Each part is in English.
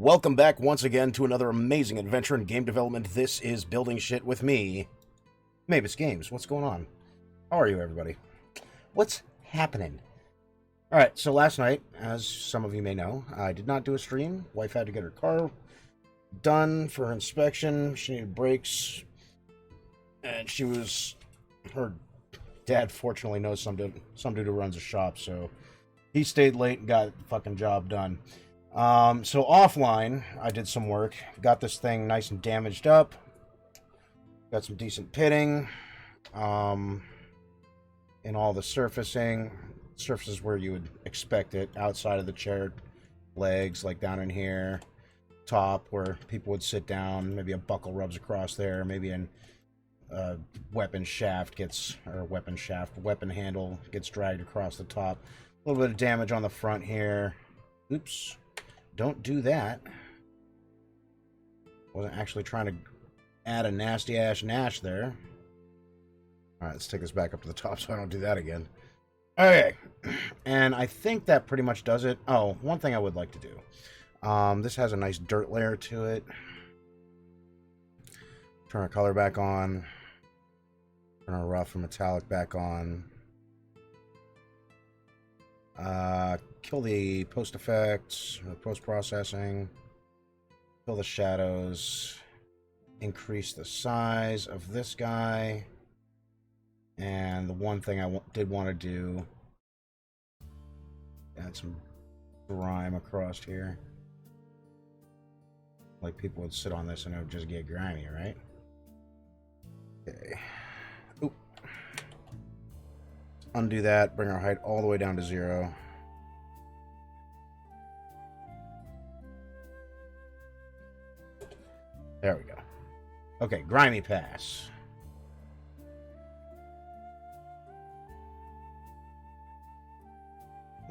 Welcome back once again to another amazing adventure in game development. This is Building Shit with me, MabusGames. What's going on? How are you, everybody? What's happening? Alright, so last night, as some of you may know, I did not do a stream. Wife had to get her car done for her inspection. She needed brakes. And her dad fortunately knows some dude who runs a shop, so he stayed late and got the fucking job done. So offline, I did some work, got this thing nice and damaged up, got some decent pitting, in all the surfaces where you would expect it, outside of the chair legs, like down in here, top where people would sit down, maybe a buckle rubs across there, maybe weapon handle gets dragged across the top, a little bit of damage on the front here. Oops. Don't do that. Wasn't actually trying to add a nasty ass nash there. Alright, let's take this back up to the top so I don't do that again. Okay. And I think that pretty much does it. Oh, one thing I would like to do. This has a nice dirt layer to it. Turn our color back on. Turn our rough and metallic back on. Kill the post effects, or post-processing, kill the shadows, increase the size of this guy, and the one thing I did want to do, add some grime across here. Like people would sit on this and it would just get grimy, right? Okay. Oop. Undo that, bring our height all the way down to 0. There we go. Okay, grimy pass.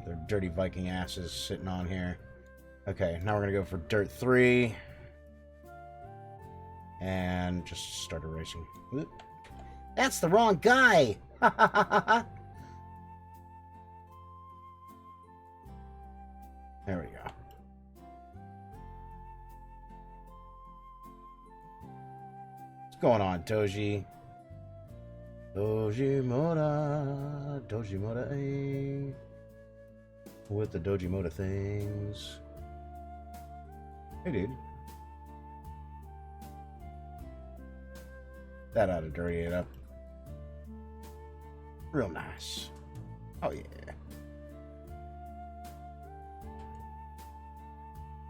Their dirty Viking asses sitting on here. Okay, now we're going to go for dirt 3. And just start erasing. Oop. That's the wrong guy! There we go. What's going on, Doji? Dojimoda, eh? With the Dojimoda things. Hey, dude. That ought to dirty it up. Real nice. Oh, yeah.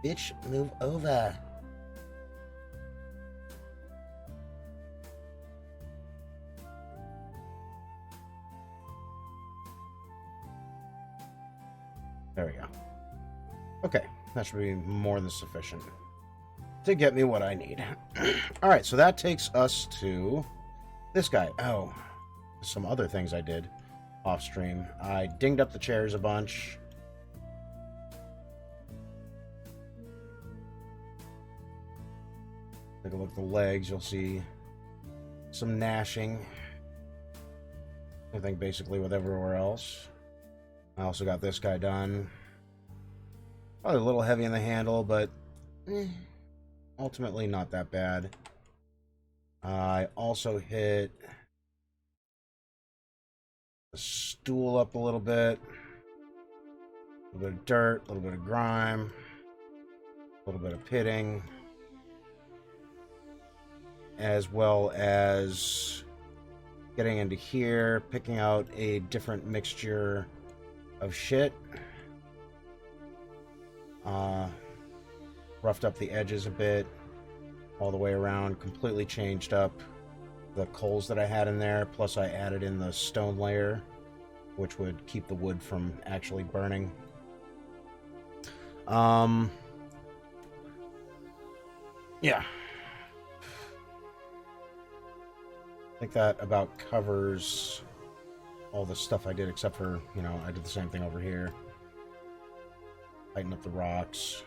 Bitch, move over. There we go. Okay, that should be more than sufficient to get me what I need. Alright, so that takes us to this guy. Oh, some other things I did off stream. I dinged up the chairs a bunch. Take a look at the legs, you'll see some gnashing. I think basically with everywhere else. I also got this guy done. Probably a little heavy in the handle, but ultimately not that bad. I also hit the stool up a little bit. A little bit of dirt, a little bit of grime, a little bit of pitting, as well as getting into here, picking out a different mixture of shit. Roughed up the edges a bit, all the way around, completely changed up the coals that I had in there, plus I added in the stone layer, which would keep the wood from actually burning. Yeah. I think that about covers all the stuff I did, except for, you know, I did the same thing over here. Tighten up the rocks.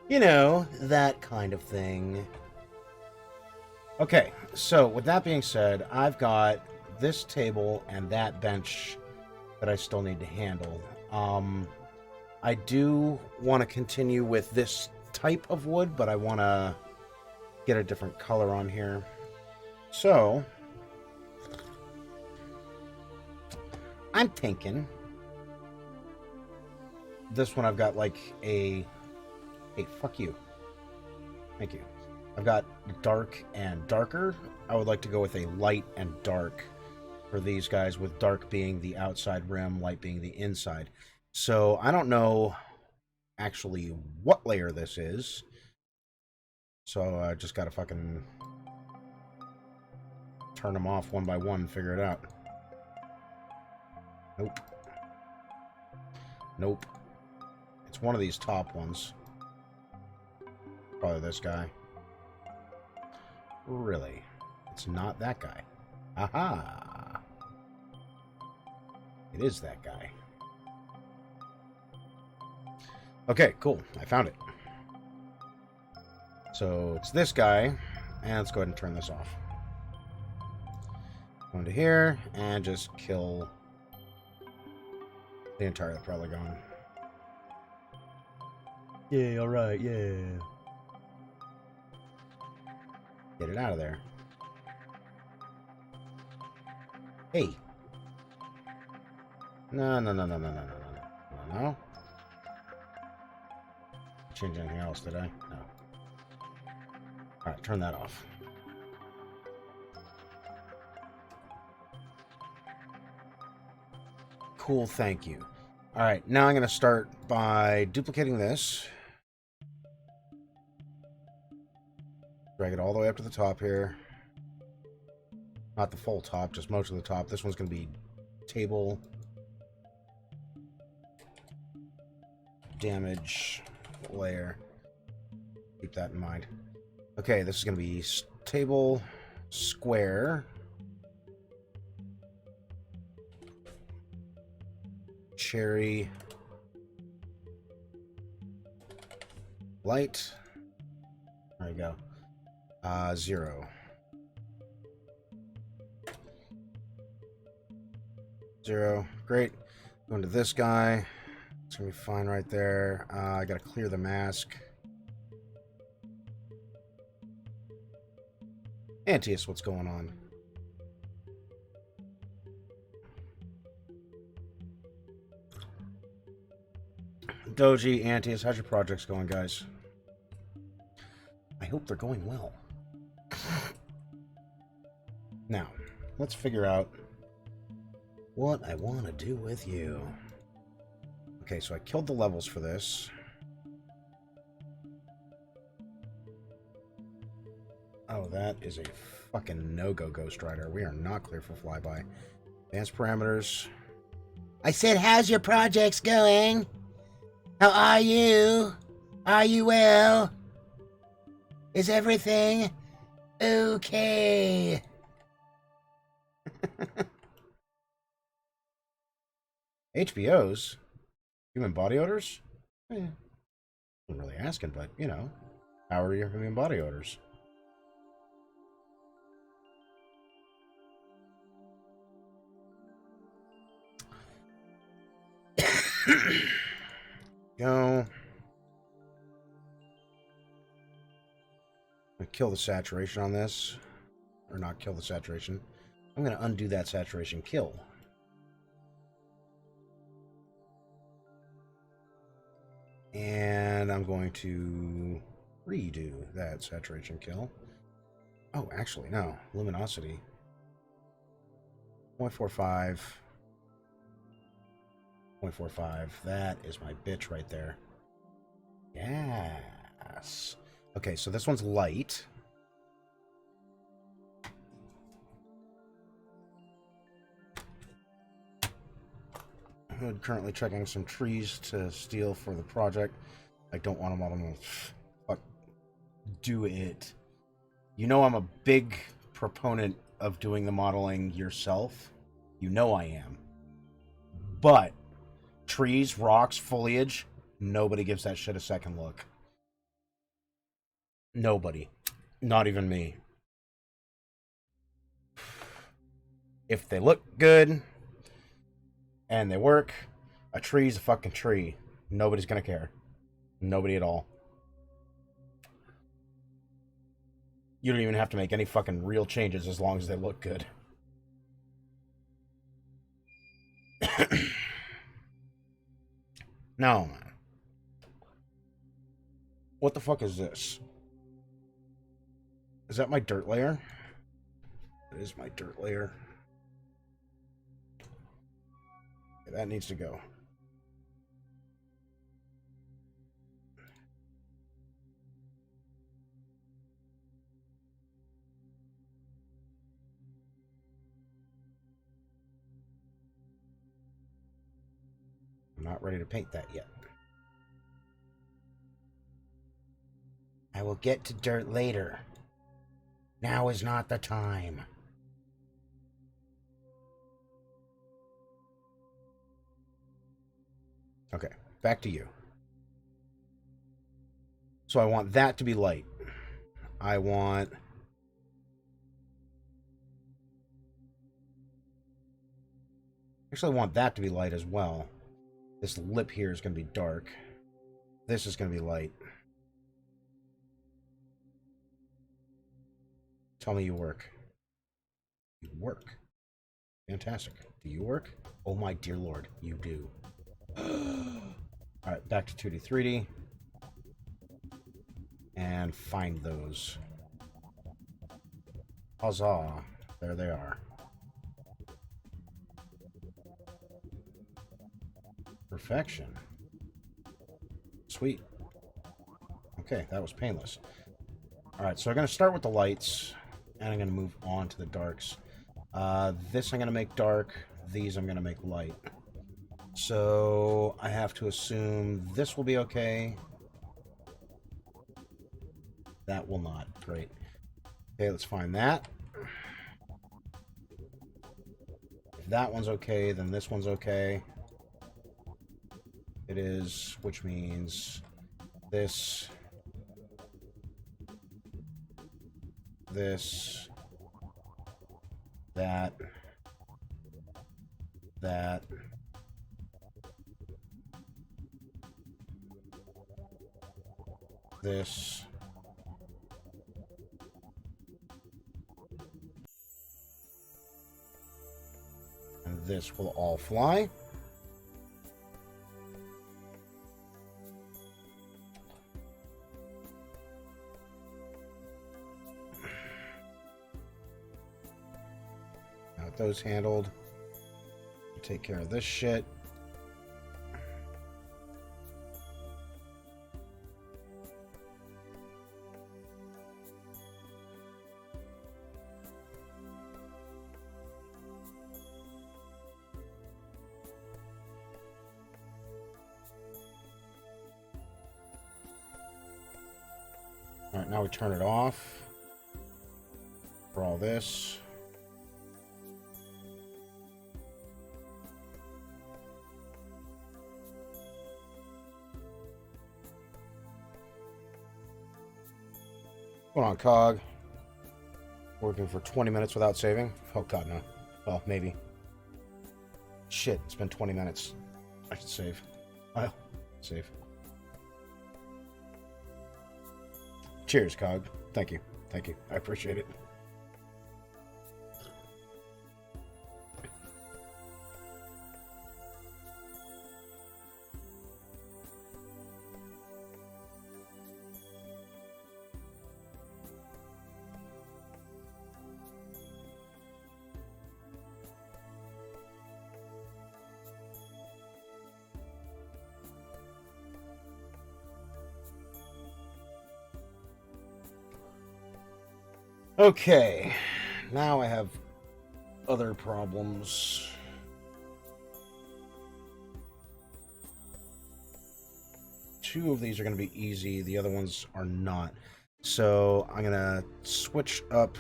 You know, that kind of thing. Okay, so with that being said, I've got this table and that bench that I still need to handle. I do want to continue with this type of wood, but I want to get a different color on here. So, I'm thinking this one I've got like a... Hey, fuck you. Thank you. I've got dark and darker. I would like to go with a light and dark for these guys, with dark being the outside rim, light being the inside. So I don't know actually what layer this is. So I just gotta fucking turn them off one by one and figure it out. Nope. Nope. It's one of these top ones. Probably this guy. Really? It's not that guy. Aha! It is that guy. Okay, cool. I found it. So it's this guy. And let's go ahead and turn this off. Go into here and just kill the entire probably gone. Yeah, alright, yeah. Get it out of there. Hey. No. Change anything else, did I? No. Alright, turn that off. Cool, thank you. Alright, now I'm going to start by duplicating this. Drag it all the way up to the top here. Not the full top, just most of the top. This one's going to be table damage layer. Keep that in mind. Okay, this is going to be table square. Cherry light. There you go. 0. 0. Great. Going to this guy. It's gonna be fine right there. I gotta clear the mask. Antius, what's going on? Doji, Antius, how's your projects going, guys? I hope they're going well. Now, let's figure out what I want to do with you. Okay, so I killed the levels for this. Oh, that is a fucking no-go, Ghost Rider. We are not clear for flyby. Advanced parameters. I said, how's your projects going? How are you? Are you well? Is everything okay? HBOs? Human body odors? I'm really asking, but, you know, how are your human body odors? Go. I'm gonna kill the saturation on this. Or not kill the saturation. I'm gonna undo that saturation kill. And I'm going to redo that saturation kill. Oh, actually, no. Luminosity. 0.45. 0.45. That is my bitch right there. Yes. Okay, so this one's light. I'm currently checking some trees to steal for the project. I don't want them all to fuck. Do it. You know I'm a big proponent of doing the modeling yourself. You know I am. But trees, rocks, foliage, nobody gives that shit a second look. Nobody. Not even me. If they look good and they work, a tree's a fucking tree. Nobody's gonna care. Nobody at all. You don't even have to make any fucking real changes as long as they look good. No, man. What the fuck is this? Is that my dirt layer? It is my dirt layer. Okay, that needs to go. I'm not ready to paint that yet. I will get to dirt later. Now is not the time. Okay, back to you. So I want that to be light. I want... Actually, I want that to be light as well. This lip here is going to be dark. This is going to be light. Tell me you work. You work. Fantastic. Do you work? Oh my dear lord, you do. Alright, back to 2D, 3D. And find those. Huzzah. There they are. Perfection. Sweet. Okay, that was painless. Alright, so I'm going to start with the lights, and I'm going to move on to the darks. This I'm going to make dark, these I'm going to make light. So I have to assume this will be okay. That will not. Great. Okay, let's find that. If that one's okay, then this one's okay. It is, which means this, this, that, that, this, and this will all fly. Those handled. Take care of this shit. All right, now we turn it off for all this. Hold on, Cog. Working for 20 minutes without saving? Oh, God, no. Well, maybe. Shit, it's been 20 minutes. I should save. I'll save. Cheers, Cog. Thank you. Thank you. I appreciate it. Okay, now I have other problems. Two of these are going to be easy, the other ones are not. So I'm going to switch up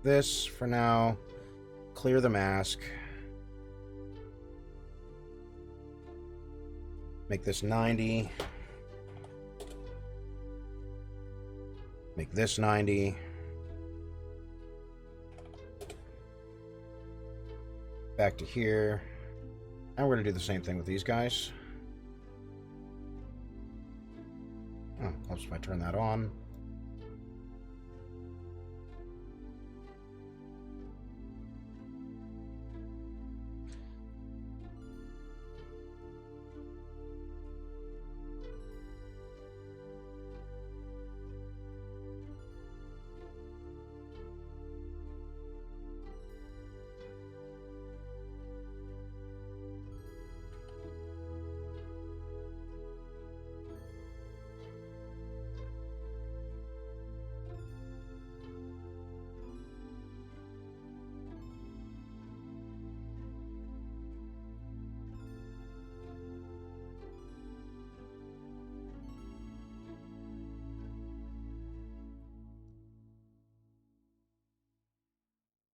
this for now, clear the mask, make this 90, make this 90. Back to here. And we're going to do the same thing with these guys. Oh, helps if I turn that on.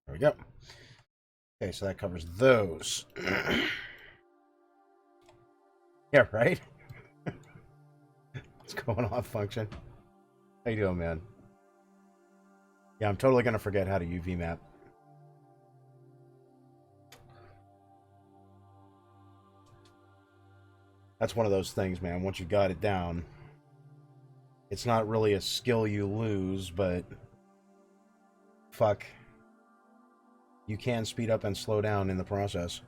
There we go. Okay, so that covers those. Yeah, right? What's going on, function? How you doing, man? Yeah, I'm totally going to forget how to UV map. That's one of those things, man. Once you got it down, it's not really a skill you lose, but fuck. You can speed up and slow down in the process.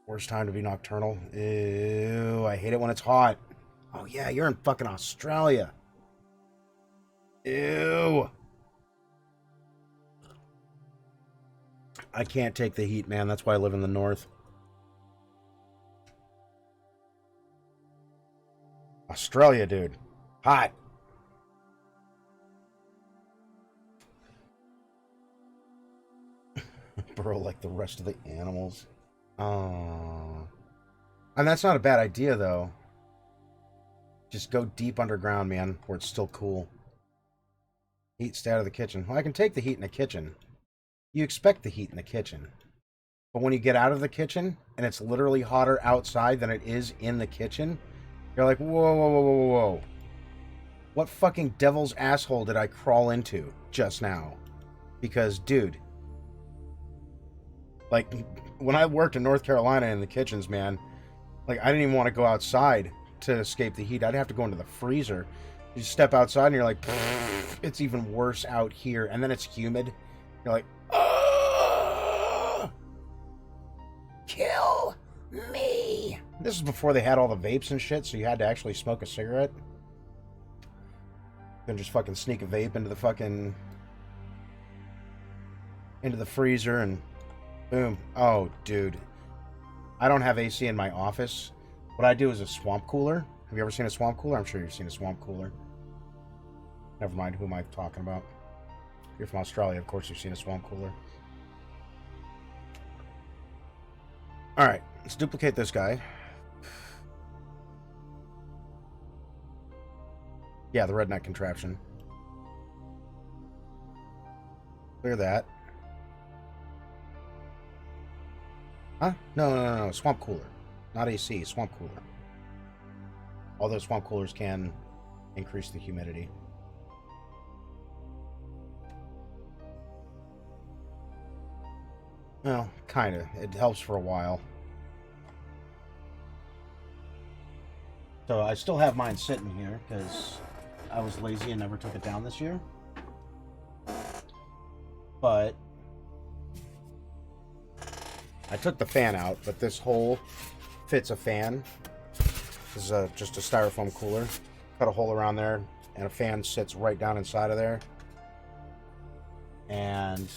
Worst time to be nocturnal? Ew, I hate it when it's hot. Oh yeah, you're in fucking Australia. Ew. I can't take the heat, man. That's why I live in the north. Australia, dude. Hot. Bro, like the rest of the animals. Oh. And that's not a bad idea, though. Just go deep underground, man, where it's still cool. Heat, stay out of the kitchen. Well, I can take the heat in the kitchen. You expect the heat in the kitchen. But when you get out of the kitchen, and it's literally hotter outside than it is in the kitchen, you're like, whoa, whoa, whoa, whoa, whoa. What fucking devil's asshole did I crawl into just now? Because, dude, like, when I worked in North Carolina in the kitchens, man, like, I didn't even want to go outside to escape the heat. I'd have to go into the freezer. You step outside and you're like, it's even worse out here. And then it's humid. You're like, oh, kill me. This is before they had all the vapes and shit, so you had to actually smoke a cigarette. Then just fucking sneak a vape into the fucking... into the freezer and boom. Oh, dude. I don't have AC in my office. What I do is a swamp cooler. Have you ever seen a swamp cooler? I'm sure you've seen a swamp cooler. Never mind, who am I talking about? If you're from Australia, of course you've seen a swamp cooler. Alright, let's duplicate this guy. Yeah, the redneck contraption. Clear that. Huh? No. Swamp cooler. Not AC, swamp cooler. Although swamp coolers can increase the humidity. Well, kinda. It helps for a while. So I still have mine sitting here because I was lazy and never took it down this year. But I took the fan out, but this hole fits a fan. This is just a styrofoam cooler. Cut a hole around there, and a fan sits right down inside of there. And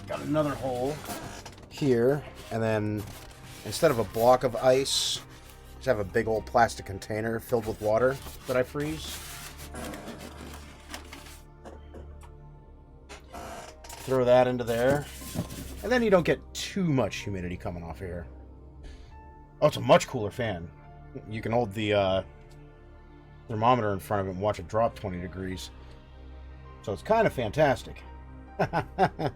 got another hole here, and then instead of a block of ice, just have a big old plastic container filled with water that I freeze. Throw that into there, and then you don't get too much humidity coming off here. Oh, it's a much cooler fan. You can hold the thermometer in front of it and watch it drop 20 degrees. So it's kind of fantastic.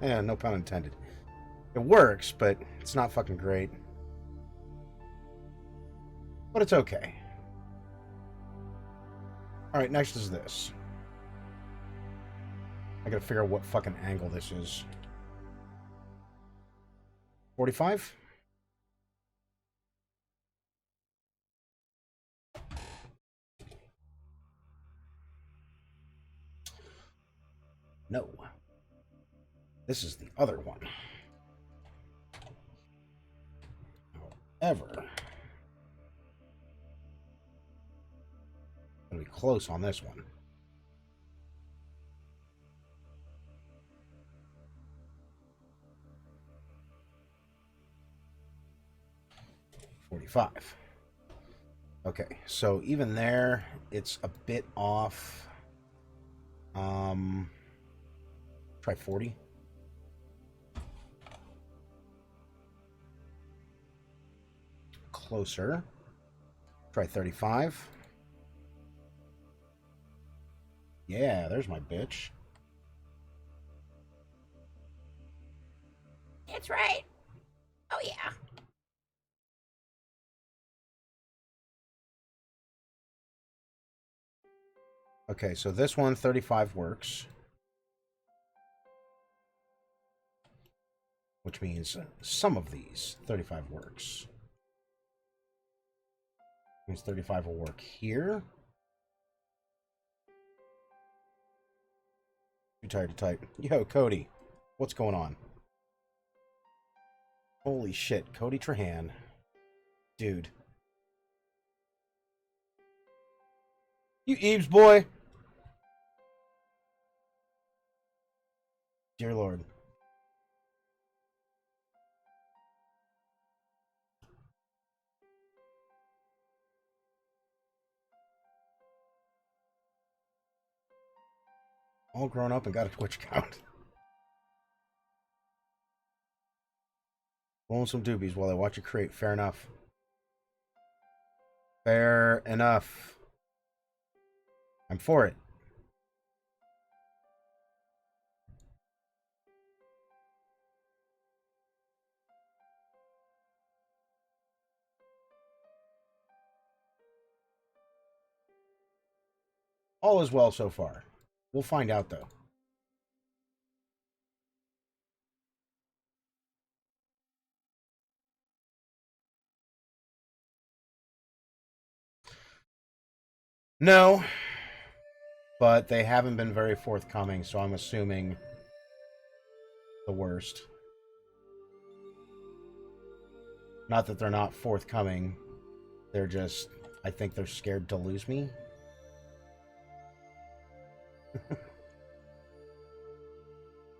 Yeah, no pun intended. It works, but it's not fucking great. But it's okay. Alright, next is this. I gotta figure out what fucking angle this is. 45? No. This is the other one. However, I'm going to be close on this one. $45. Okay, so even there, it's a bit off. Try 40. Closer. Try 35. Yeah, there's my bitch. That's right. Oh, yeah. Okay, so this one, 35 works. Which means some of these, 35 works. Means 35 will work here. Too tired to type. Yo, Cody. What's going on? Holy shit, Cody Trahan. Dude. You Eves boy. Dear Lord. All grown up and got a Twitch account. Rolling some doobies while I watch you create. Fair enough. Fair enough. I'm for it. All is well so far. We'll find out, though. No, but they haven't been very forthcoming, so I'm assuming the worst. Not that they're not forthcoming. They're just, I think they're scared to lose me.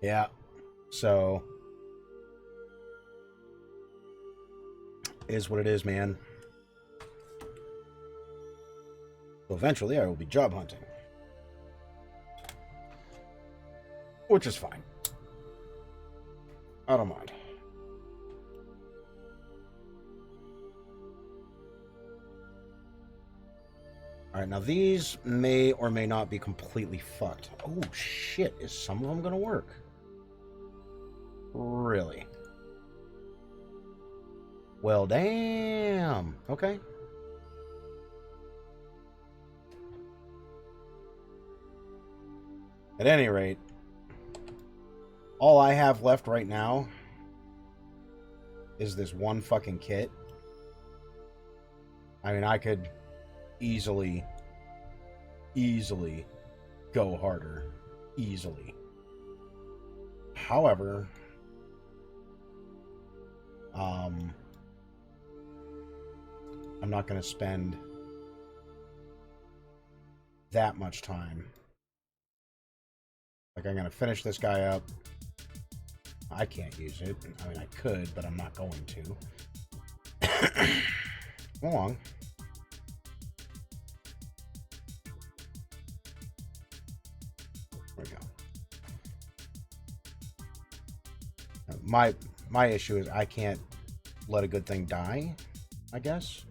Yeah, so is what it is, man. So eventually I will be job hunting. Which is fine. I don't mind. Alright, now these may or may not be completely fucked. Oh shit, is some of them gonna work? Really? Well, damn. Okay. At any rate, all I have left right now is this one fucking kit. I mean, I could easily go harder. Easily. However, I'm not going to spend that much time. Like, I'm going to finish this guy up. I can't use it. I mean, I could, but I'm not going to. Come along. There we go. My issue is I can't let a good thing die, I guess.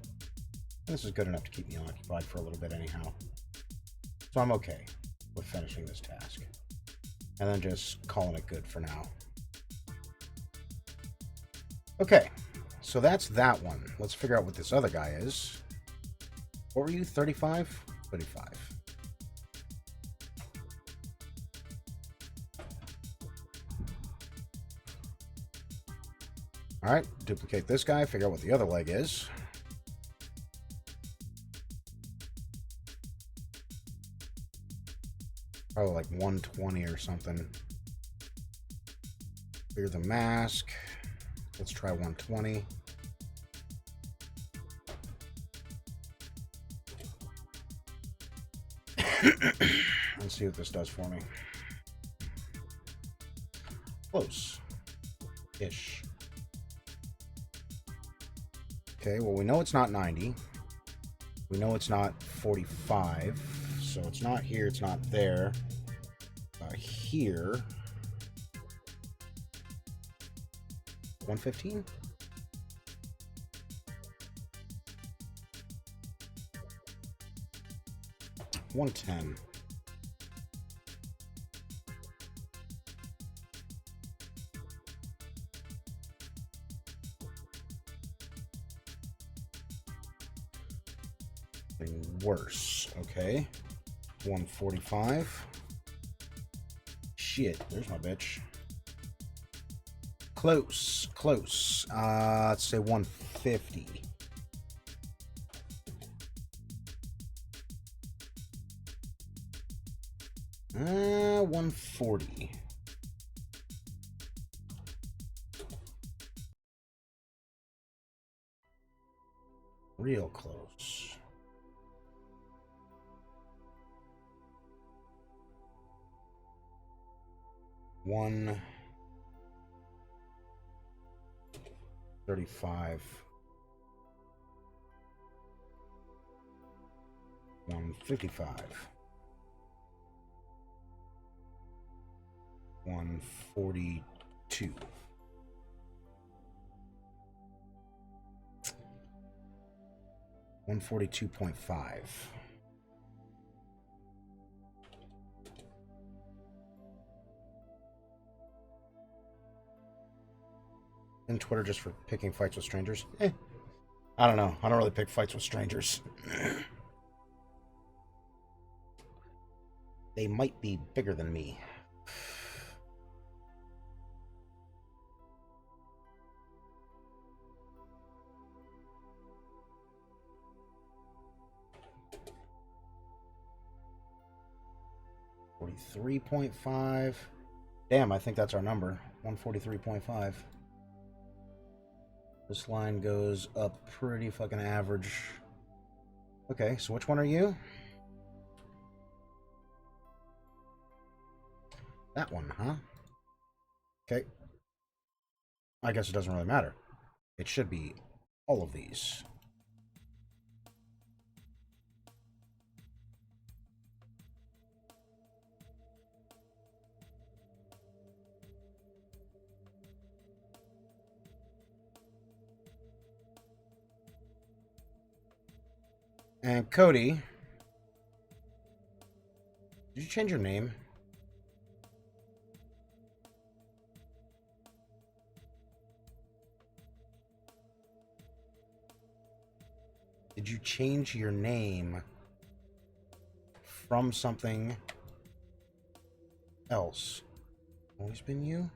This is good enough to keep me occupied for a little bit anyhow. So I'm okay with finishing this task. And then just calling it good for now. Okay, so that's that one. Let's figure out what this other guy is. What were you, 35? 35. Alright, duplicate this guy, figure out what the other leg is. Oh, like 120 or something. Clear the mask. Let's try 120. Let's see what this does for me. Close-ish. Okay, well, we know it's not 90. We know it's not 45. So it's not here, it's not there. Here. 115? $110. Worse. Okay. 145. Shit, there's my bitch. Close. Let's say 150. 140. Real close. $135. 155. 142. $142.5. And Twitter just for picking fights with strangers? I don't know. I don't really pick fights with strangers. They might be bigger than me. $43.5. Damn, I think that's our number. 143.5. This line goes up pretty fucking average. Okay, so which one are you? That one, huh? Okay. I guess it doesn't really matter. It should be all of these. And Cody, did you change your name? Did you change your name from something else? Always been you?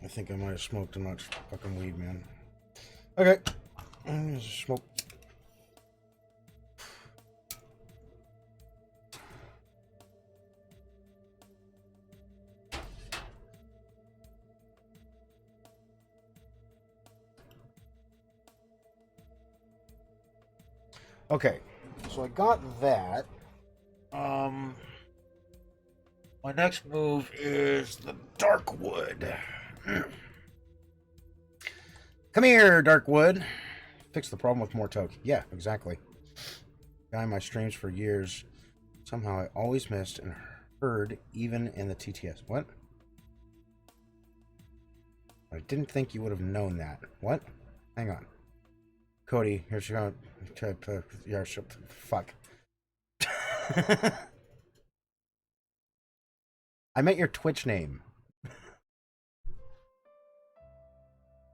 I think I might have smoked too much fucking weed, man. Okay. I'm gonna smoke. Okay. So I got that. My next move is the Darkwood. Come here, Darkwood. Fix the problem with more toke. Yeah, exactly. Guy in my streams for years. Somehow I always missed and heard even in the TTS. What? I didn't think you would have known that. What? Hang on. Cody, here's your... Yeah, fuck. I meant your Twitch name.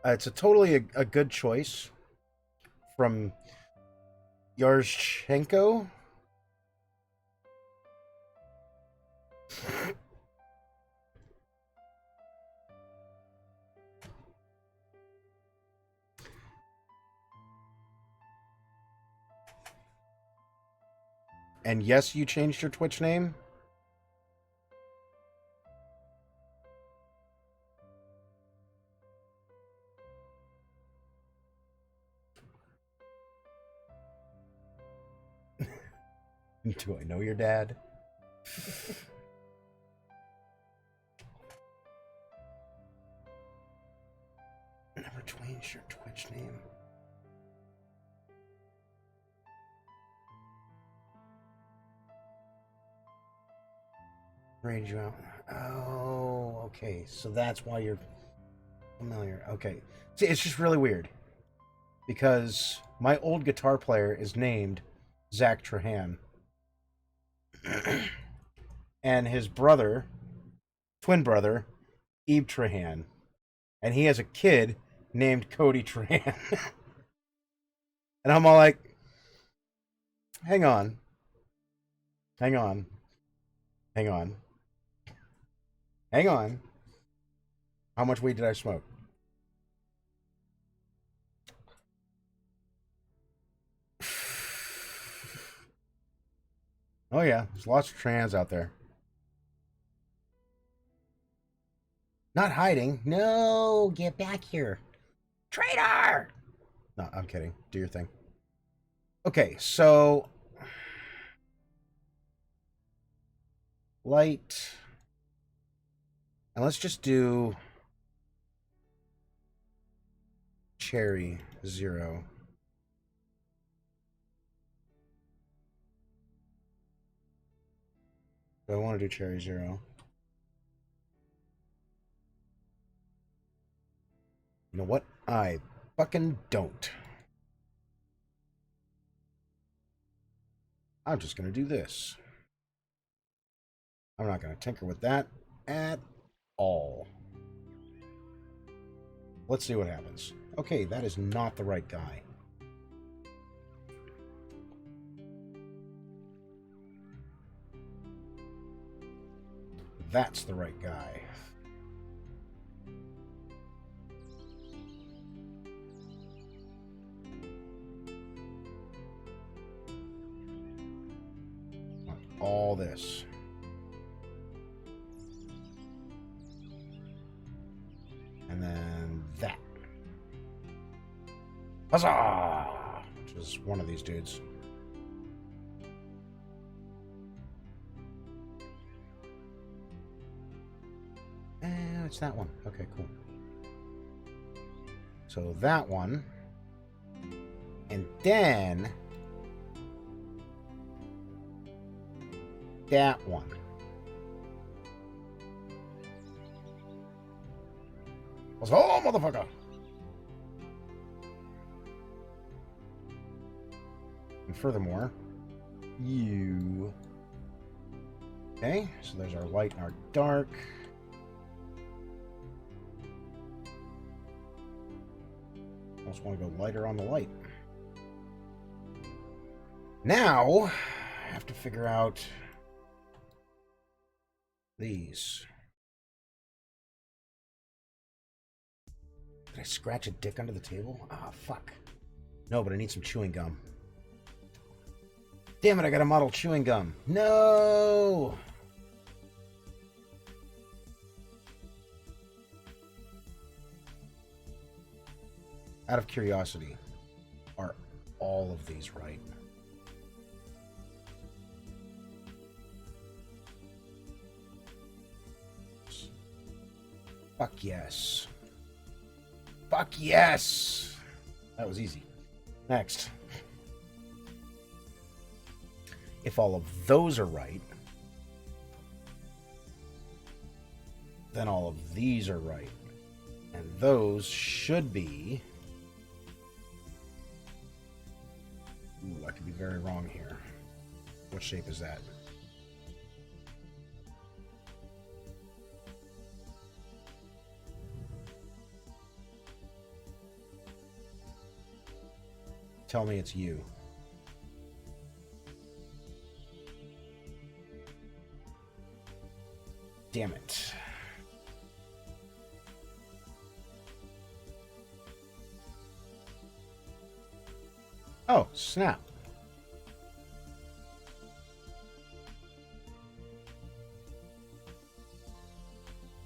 It's a totally a good choice from Yarchenko. And yes, you changed your Twitch name? Do I know your dad? Never changed your Twitch name. Raid you out. Oh, okay. So that's why you're familiar. Okay. See, it's just really weird. Because my old guitar player is named Zach Trahan. And his brother, twin brother, Ebe Trahan. And he has a kid named Cody Trahan. And I'm all like, hang on. Hang on. Hang on. Hang on. How much weed did I smoke? Oh yeah, there's lots of trans out there. Not hiding. No, get back here. Traitor! No, I'm kidding. Do your thing. Okay, so light. And let's just do cherry 0. So I want to do cherry 0. You know what? I fucking don't. I'm just going to do this. I'm not going to tinker with that at all. Let's see what happens. Okay, that is not the right guy. That's the right guy. All this. And then that. Huzzah! Which is one of these dudes. And it's that one. Okay, cool. So that one. And then that one. Oh, motherfucker! And furthermore, you. Okay, so there's our light and our dark. Almost want to go lighter on the light. Now, I have to figure out these. Did I scratch a dick under the table? Ah, fuck. No, but I need some chewing gum. Damn it, I got a model chewing gum. No! Out of curiosity, are all of these right? Fuck yes. Fuck yes! That was easy. Next. If all of those are right, then all of these are right. And those should be... Ooh, I could be very wrong here. What shape is that? Tell me it's you. Damn it. Oh, snap.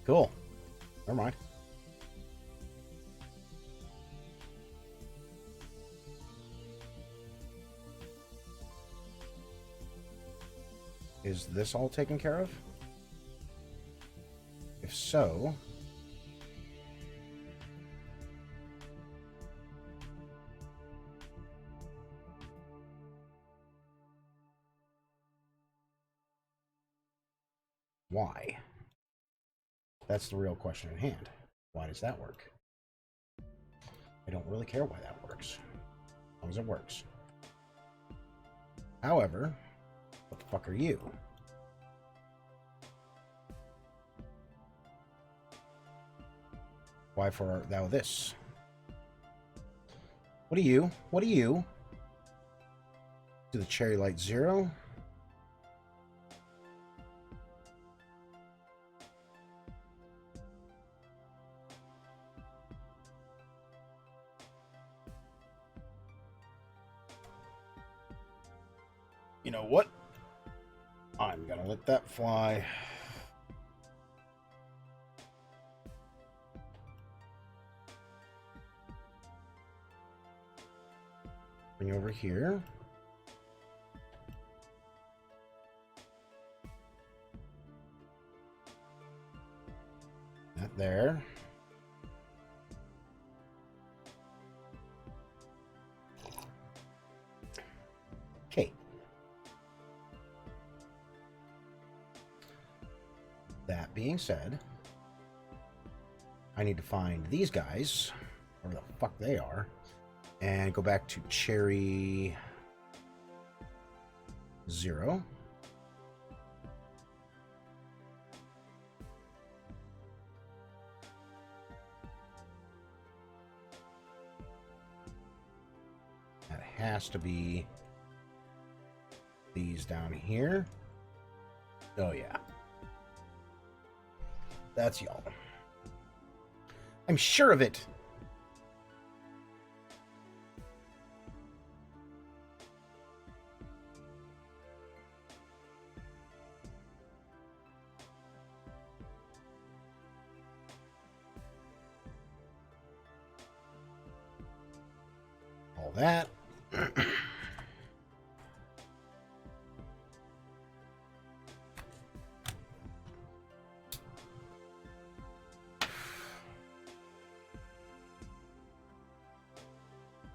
Cool. Never mind. Is this all taken care of? If so... why? That's the real question at hand. Why does that work? I don't really care why that works. As long as it works. However, what the fuck are you? Why for thou this? What are you? What are you? Do the cherry light 0? You know what? I'm gonna let that fly. Bring you over here. That there. Okay. That being said, I need to find these guys, where the fuck they are, and go back to cherry 0. That has to be these down here. Oh yeah. That's y'all. I'm sure of it. All that.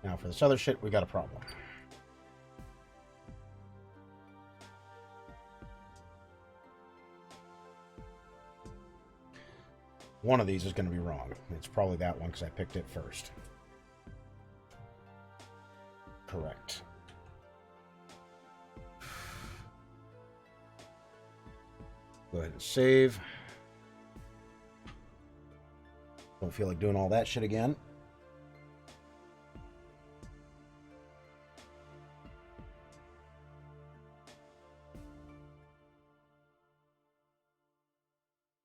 Now for this other shit, we got a problem. One of these is going to be wrong. It's probably that one because I picked it first. Correct. Go ahead and save. Don't feel like doing all that shit again.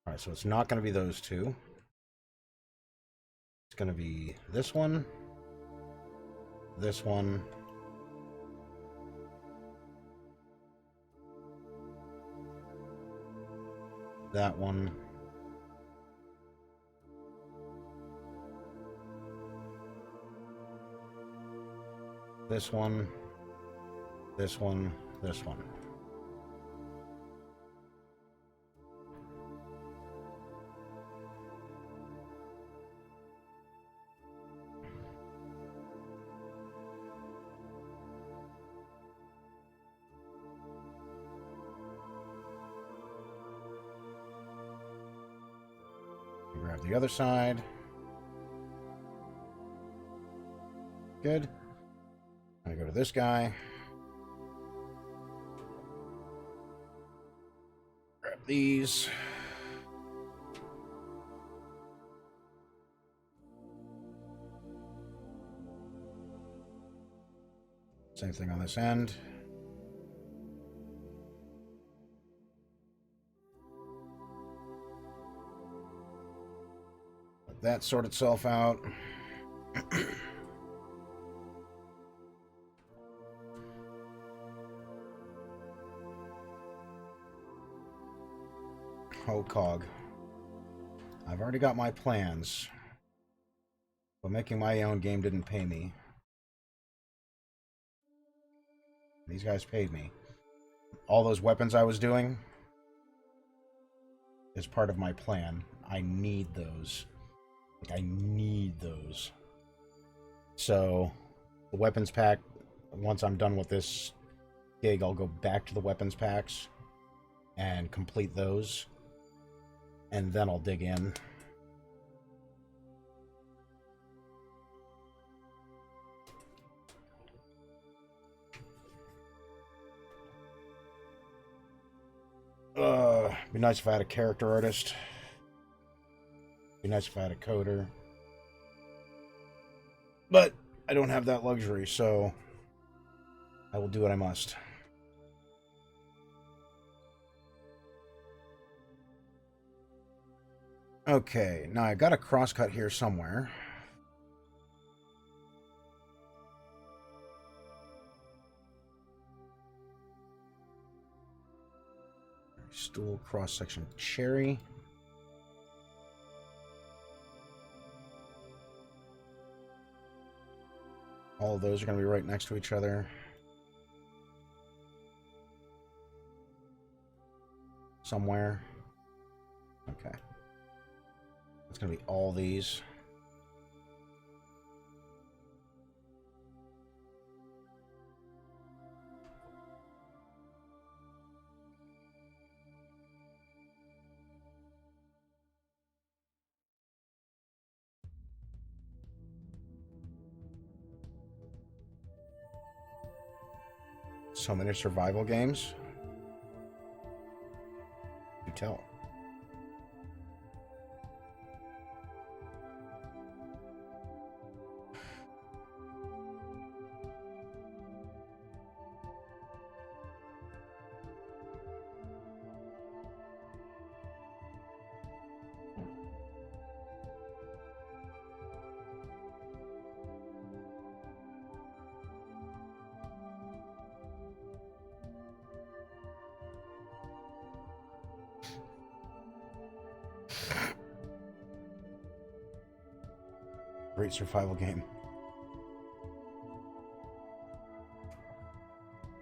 Alright, so it's not going to be those two. It's going to be this one, that one, this one, this one, this one. Grab the other side. Good. I go to this guy. Grab these. Same thing on this end. Let that sort itself out. Oh, cog. I've already got my plans. But making my own game didn't pay me. These guys paid me. All those weapons I was doing is part of my plan. I need those. Like, I need those. So, the weapons pack, once I'm done with this gig, I'll go back to the weapons packs and complete those. And then I'll dig in. Be nice if I had a character artist. Be nice if I had a coder. But I don't have that luxury, so I will do what I must. Okay, now I got a crosscut here somewhere. Stool, cross-section, cherry. All of those are going to be right next to each other. Somewhere. Okay. It's going to be all these. So many survival games. You tell. Great survival game.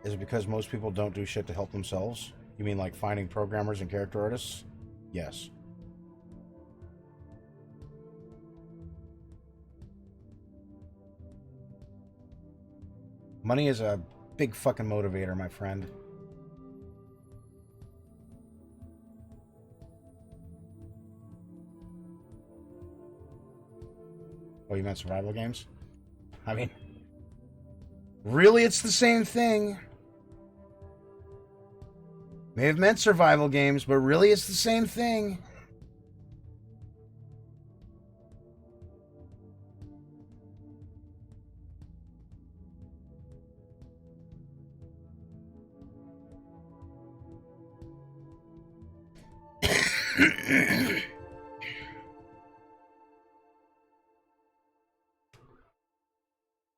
Is it because most people don't do shit to help themselves? You mean like finding programmers and character artists? Yes. Money is a big fucking motivator, my friend. Oh, you meant survival games? I mean, really, it's the same thing. May have meant survival games, but really, it's the same thing.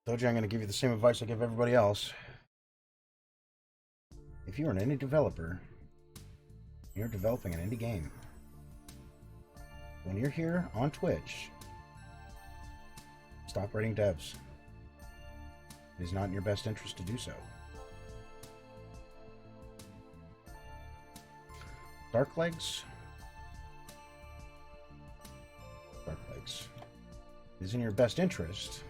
Told you I'm going to give you the same advice I give everybody else. If you're an indie developer, you're developing an indie game. When you're here on Twitch, stop rating devs. It is not in your best interest to do so. Darklegs. Darklegs. It is in your best interest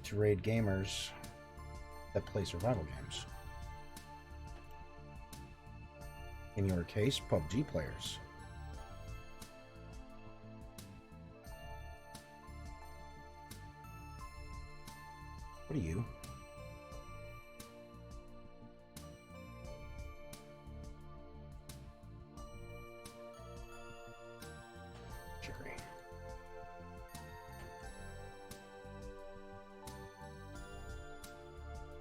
to raid gamers that play survival games. In your case, PUBG players. What are you? Jerry.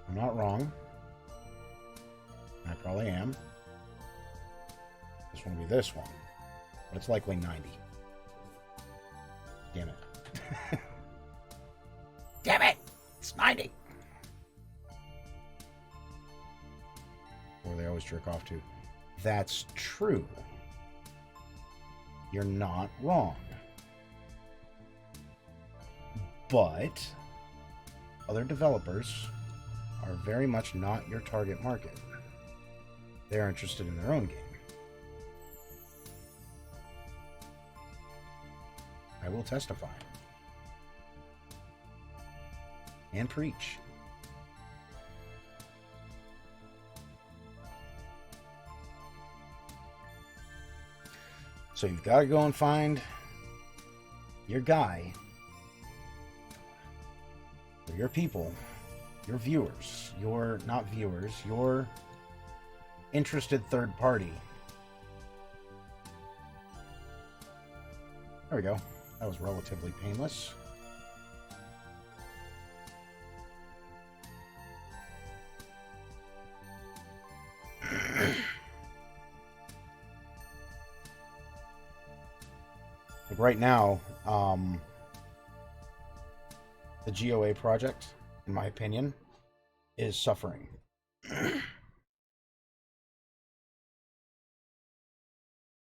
I'm not wrong. I probably am. This one will be this one. But it's likely 90. Damn it. Damn it! It's 90. Or they always jerk off to. That's true. You're not wrong. But other developers are very much not your target market. They're interested in their own game. I will testify. And preach. So you've got to go and find your guy, or your people, your viewers, your not viewers, your interested third party. There we go. That was relatively painless. Like right now, the GOA project, in my opinion, is suffering.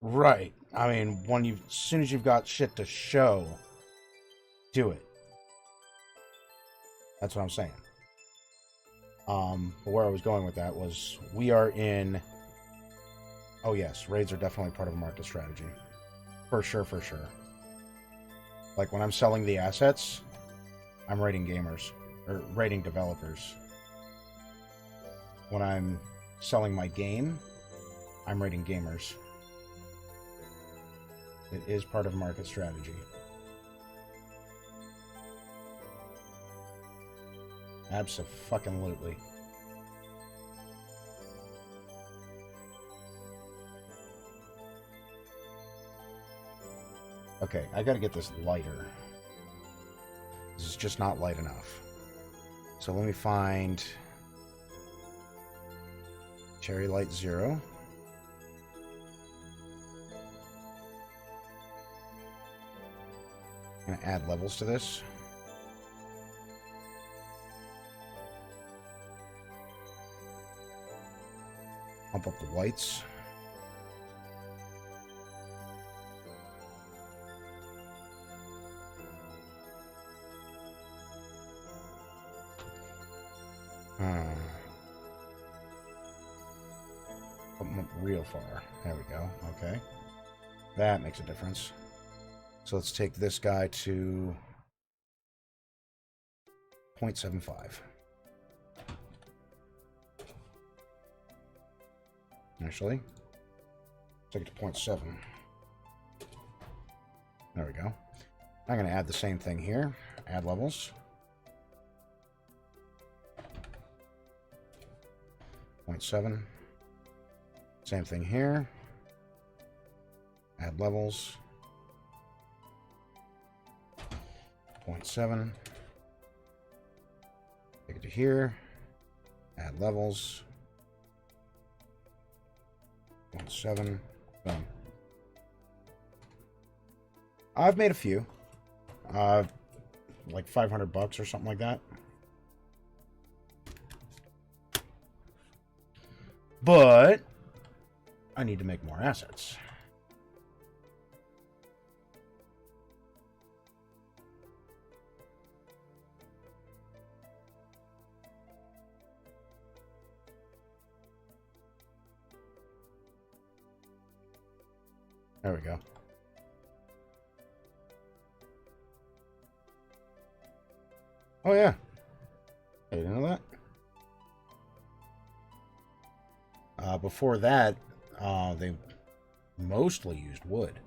Right. I mean, as soon as you've got shit to show, do it. That's what I'm saying. But where I was going with that was we are in. Oh yes, raids are definitely part of a market strategy. For sure, for sure. Like when I'm selling the assets, I'm rating gamers or rating developers. When I'm selling my game, I'm rating gamers. It is part of market strategy. Abso-fucking-lutely. Okay, I gotta get this lighter. This is just not light enough. So let me find Cherry Light 0. I'm gonna add levels to this. Pump up the whites. Put them up real far. There we go. Okay. That makes a difference. So let's take this guy to 0.75. Actually, take it to 0.7. There we go. I'm going to add the same thing here. Add levels. 0.7. Same thing here. Add levels. 0.7. Take it to here. Add levels. 0.7. Boom. I've made a few. Like $500 or something like that. But I need to make more assets. There we go. Oh yeah. Hey, you know that? Before that, they mostly used wood.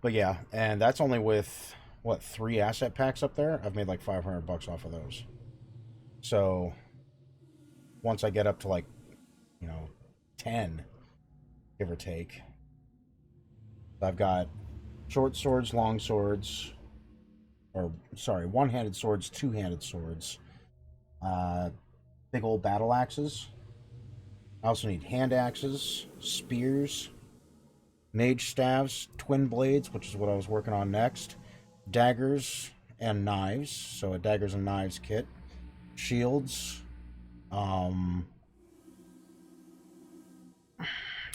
But yeah, and that's only with, what, 3 asset packs up there? I've made like $500 off of those. So, once I get up to like, 10, give or take, I've got short swords, long swords, or, sorry, one-handed swords, two-handed swords, big old battle axes. I also need hand axes, spears, Mage staves, twin blades, which is what I was working on next. Daggers and knives, so a daggers and knives kit. Shields.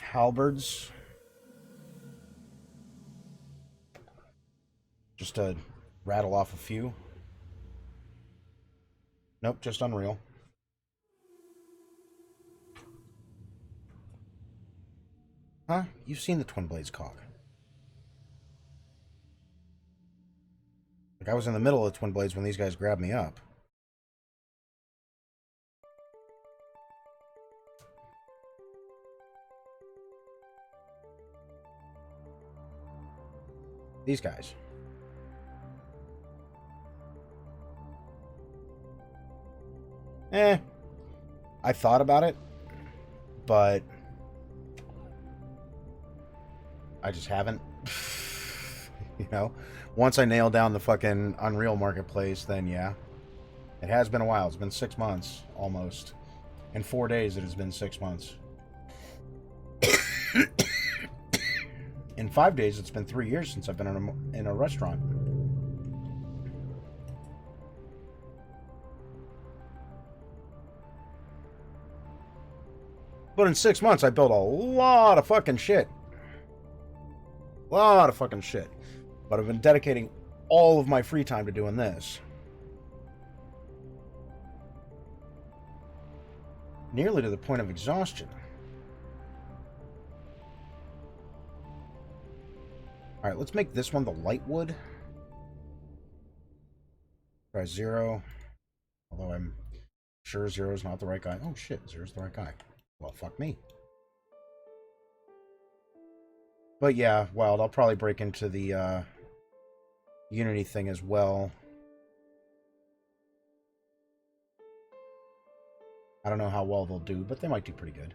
Halberds. Just to rattle off a few. Nope, just Unreal. Huh? You've seen the Twin Blades cog. Like, I was in the middle of the Twin Blades when these guys grabbed me up. These guys. I thought about it, but I just haven't. You know? Once I nail down the fucking Unreal Marketplace, then yeah. It has been a while. It's been 6 months, almost. In 4 days, it has been 6 months. In 5 days, it's been 3 years since I've been in a restaurant. But in 6 months, I built a lot of fucking shit. A lot of fucking shit. But I've been dedicating all of my free time to doing this. Nearly to the point of exhaustion. Alright, let's make this one the light wood. Try 0. Although I'm sure 0 is not the right guy. Oh shit, 0 is the right guy. Well, fuck me. But yeah, Wild, I'll probably break into the Unity thing as well. I don't know how well they'll do, but they might do pretty good.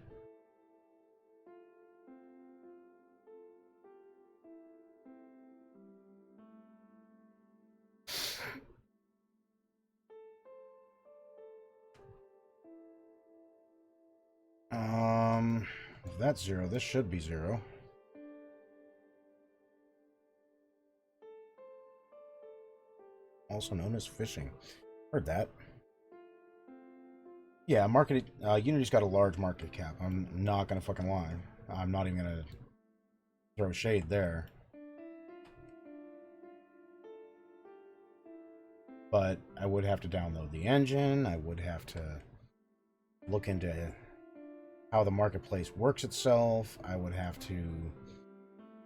If that's 0, this should be 0. Also known as fishing. Heard that. Yeah, Unity's got a large market cap. I'm not gonna fucking lie. I'm not even gonna throw shade there. But I would have to download the engine. I would have to look into how the marketplace works itself. I would have to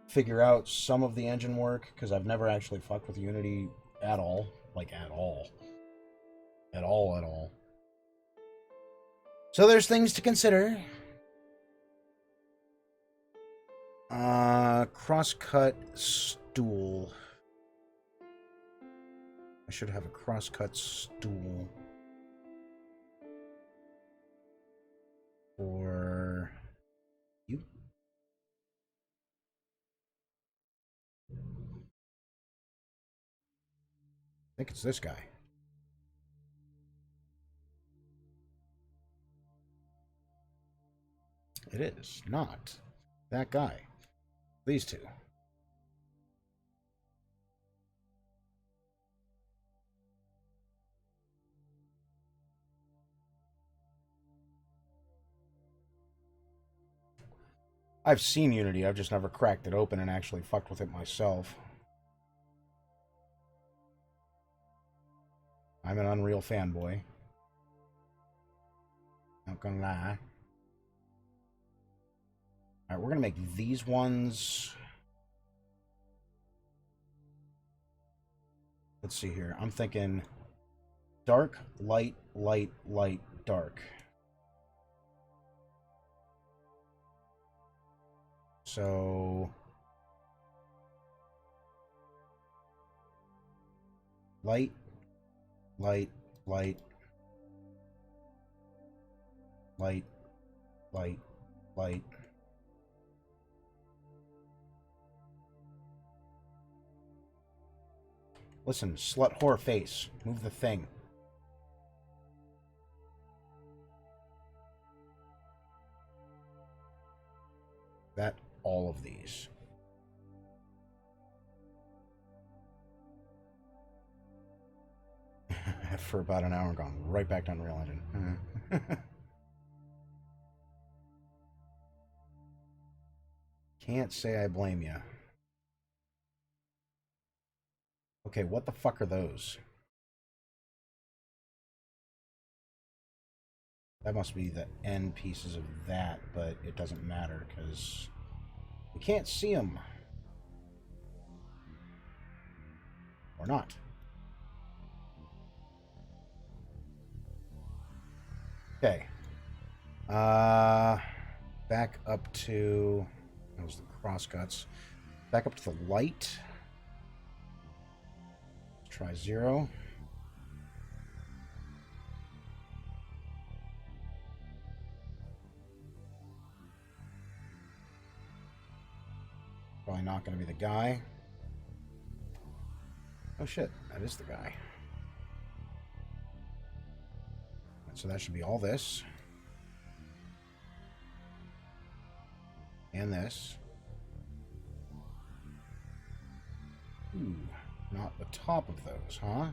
figure out some of the engine work, because I've never actually fucked with Unity at all. Like, at all. At all, at all. So there's things to consider. Crosscut stool. I should have a crosscut stool. For you. I think it's this guy. It is not that guy. These two. I've seen Unity, I've just never cracked it open and actually fucked with it myself. I'm an Unreal fanboy. Not gonna lie. Alright, we're gonna make these ones. Let's see here. I'm thinking dark, light, light, light, dark. So light, light, light, light, light, light. Listen, slut whore face. Move the thing. That, all of these. for about an hour and gone right back down Real Engine. Can't say I blame you. Okay, what the fuck are those? That must be the end pieces of that, but it doesn't matter because we can't see them. Or not. Okay. Back up to... That was the crosscuts. Back up to the light. Let's try 0. Probably not going to be the guy. Oh shit, that is the guy. So that should be all this. And this. Ooh, not the top of those, huh?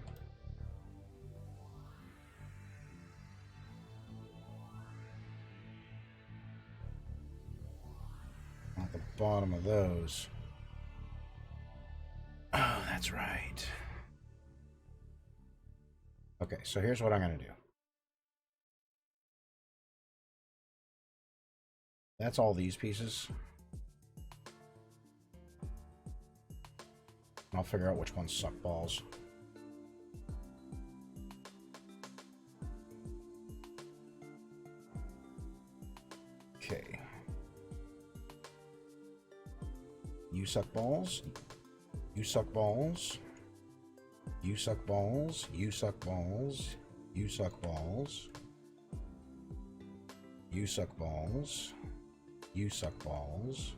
Not the bottom of those. Oh, that's right. Okay, so here's what I'm going to do. That's all these pieces. I'll figure out which ones suck balls. Okay. You suck balls. You suck balls. You suck balls. You suck balls. You suck balls. You suck balls. You suck balls.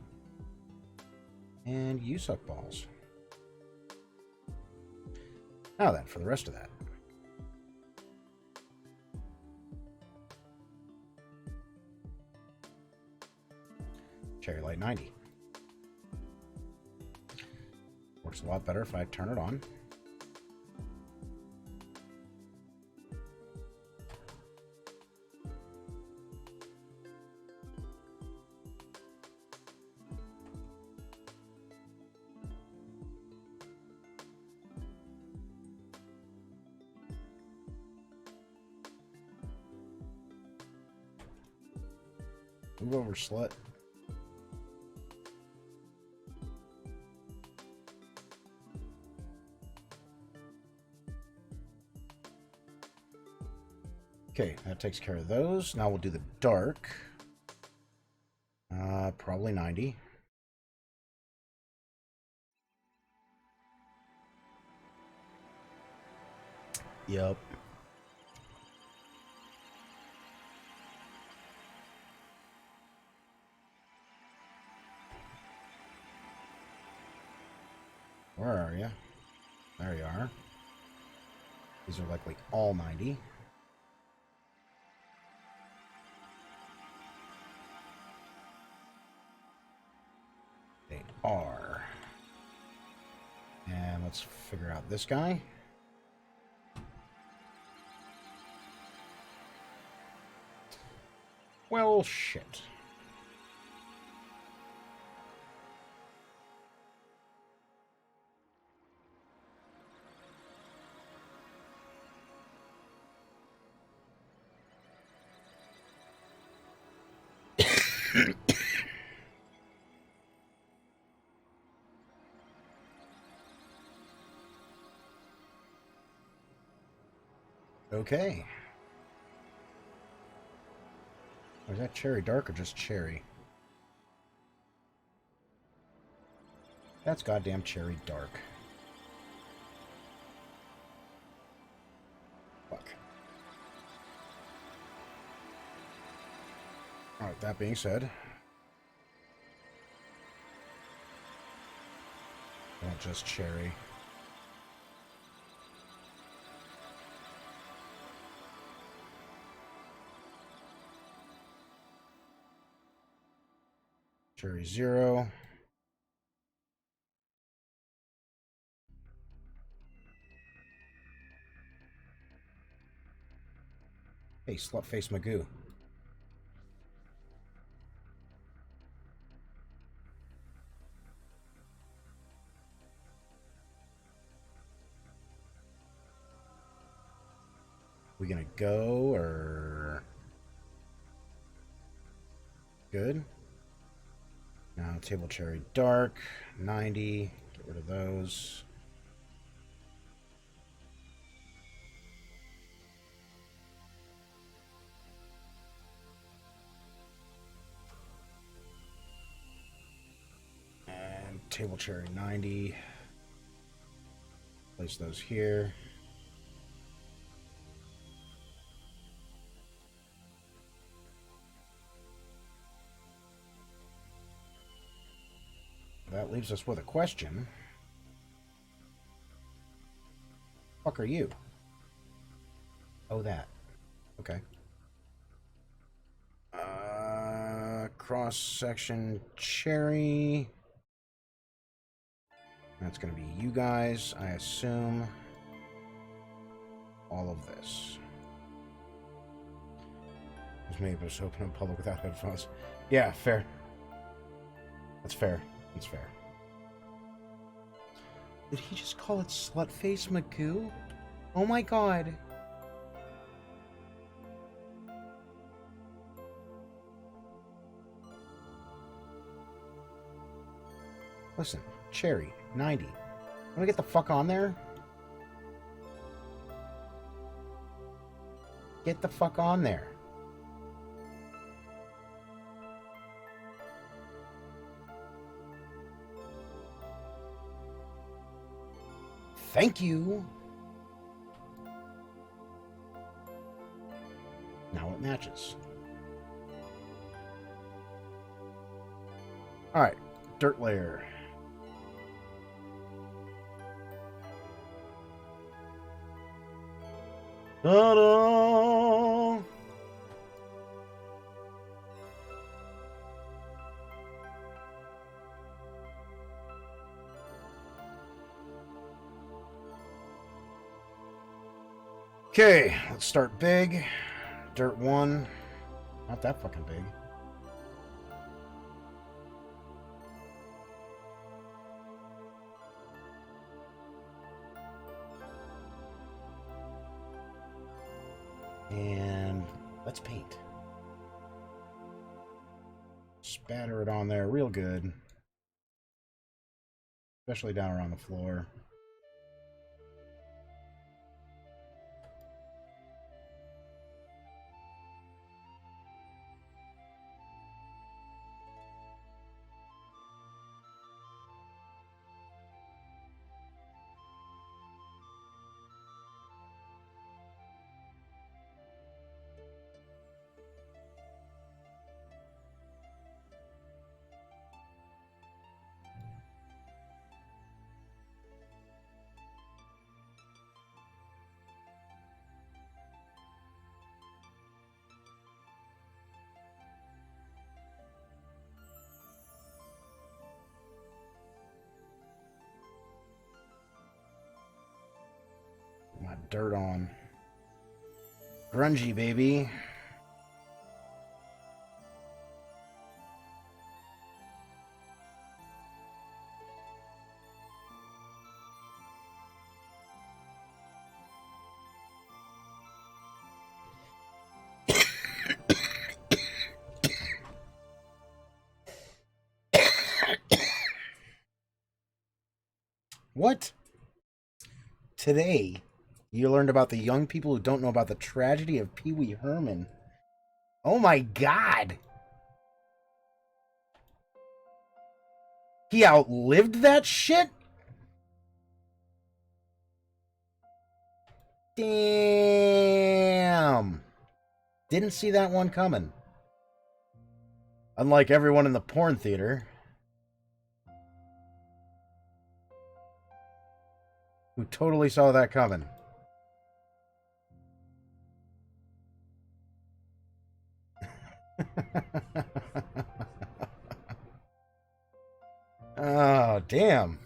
And you suck balls. Now then, for the rest of that. Cherry Light 90. Works a lot better if I turn it on. Move over, slut. Okay, that takes care of those. Now we'll do the dark. Probably 90. Yep. Where are you? There you are. These are likely all 90. They are. And let's figure out this guy. Well, shit. Okay. Is that cherry dark or just cherry? That's goddamn cherry dark. Fuck. Alright, that being said, not just cherry. Cherry 0. Hey, slut-face Magoo. We gonna go, or... Good. Now, table cherry dark, 90. Get rid of those. And table cherry 90. Place those here. That leaves us with a question. Fuck are you? Oh, that. Okay. Cross-section cherry. That's going to be you guys, I assume. All of this. Maybe just open in public without headphones. Yeah, fair. That's fair. That's fair. Did he just call it Slutface Magoo? Oh my god. Listen, Cherry, 90. Wanna get the fuck on there? Get the fuck on there. Thank you. Now it matches. Alright, dirt layer. Ta-da! Okay, let's start big. Dirt 1. Not that fucking big. And let's paint. Spatter it on there real good. Especially down around the floor. My dirt on. Grungy, baby. What? Today, you learned about the young people who don't know about the tragedy of Pee Wee Herman. Oh my god! He outlived that shit? Damn! Didn't see that one coming. Unlike everyone in the porn theater, who totally saw that coming. Oh, damn.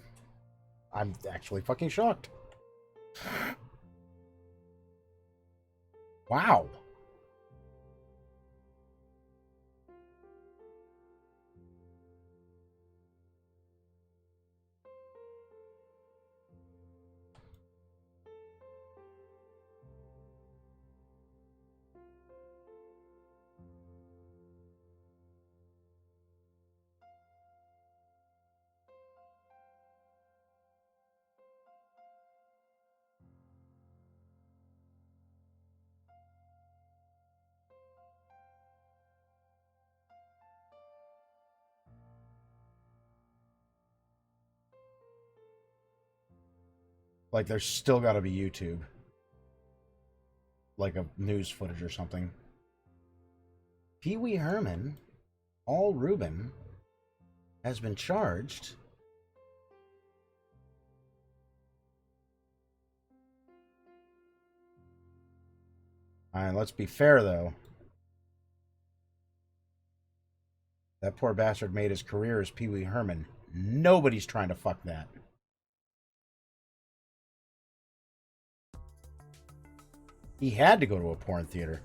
I'm actually fucking shocked. Wow. Like, there's still got to be YouTube. Like a news footage or something. Pee Wee Herman, Paul Rubin, has been charged. Alright, let's be fair, though. That poor bastard made his career as Pee Wee Herman. Nobody's trying to fuck that. He had to go to a porn theater.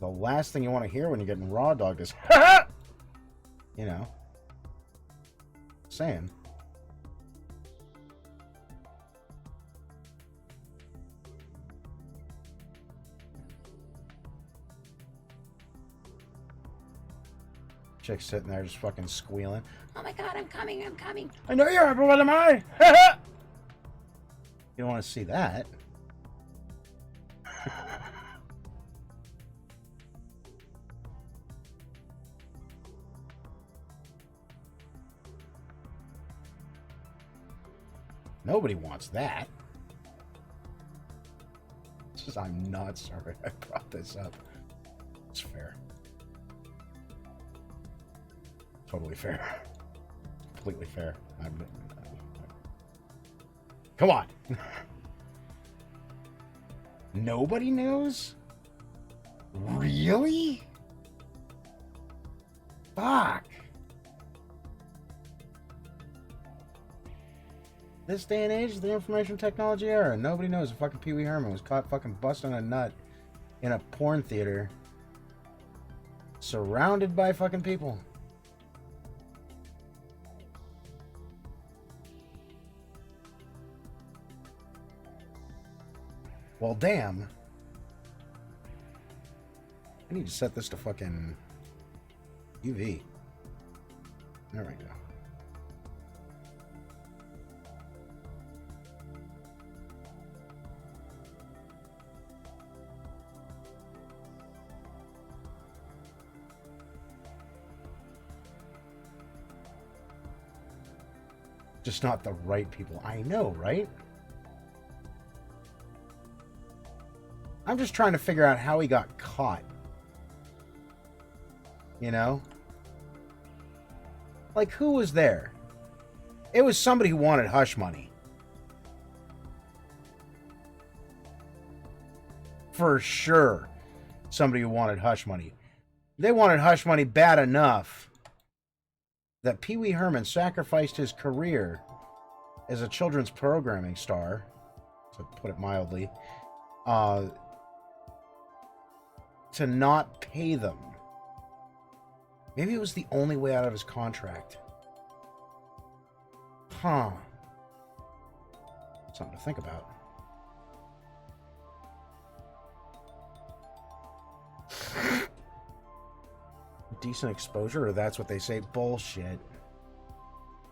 The last thing you want to hear when you're getting raw dogged is, ha! You know. Saying. Chick sitting there just fucking squealing. Oh my god, I'm coming, I'm coming. I know you are, but what am I? You don't want to see that. Nobody wants that. I'm not sorry I brought this up. It's fair. Totally fair. Completely fair. Come on. Nobody knows? Really? Fuck. This day and age, the information technology era, nobody knows if fucking Pee Wee Herman was caught fucking busting a nut in a porn theater surrounded by fucking people. Well, damn. I need to set this to fucking UV. There we go. Just not the right people. I know, right? I'm just trying to figure out how he got caught. You know? Like, who was there? It was somebody who wanted hush money. For sure. Somebody who wanted hush money. They wanted hush money bad enough that Pee Wee Herman sacrificed his career as a children's programming star, to put it mildly, to not pay them. Maybe it was the only way out of his contract. Huh. Something to think about. Decent exposure, or that's what they say? Bullshit.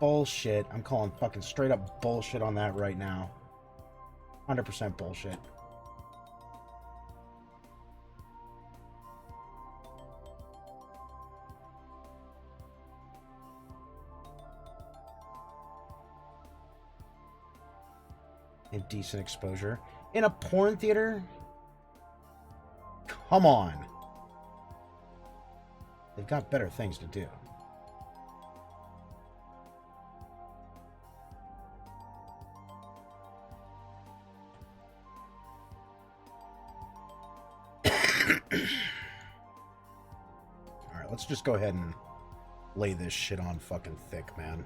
Bullshit. I'm calling fucking straight up bullshit on that right now. 100% bullshit. Indecent exposure in a porn theater? Come on. They've got better things to do. Alright, let's just go ahead and lay this shit on fucking thick, man.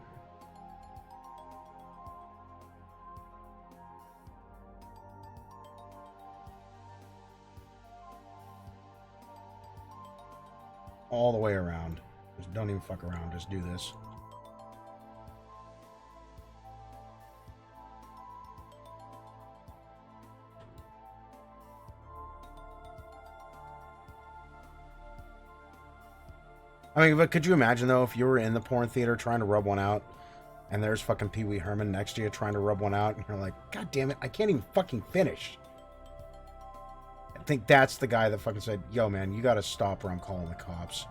All the way around. Just don't even fuck around. Just do this. I mean, but could you imagine, though, if you were in the porn theater trying to rub one out And there's fucking Pee Wee Herman next to you trying to rub one out. And you're like, God damn it, I can't even fucking finish. I think that's the guy that fucking said, yo, man, you gotta stop or I'm calling the cops.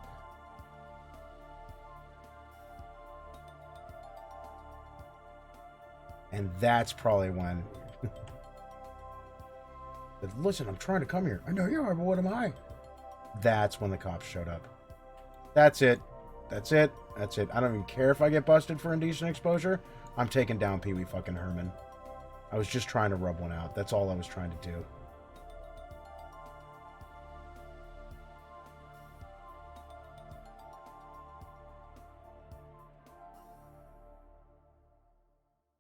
And that's probably when... Listen, I'm trying to come here. I know you are, but what am I? That's when the cops showed up. That's it. That's it. That's it. I don't even care if I get busted for indecent exposure. I'm taking down Pee Wee fucking Herman. I was just trying to rub one out. That's all I was trying to do.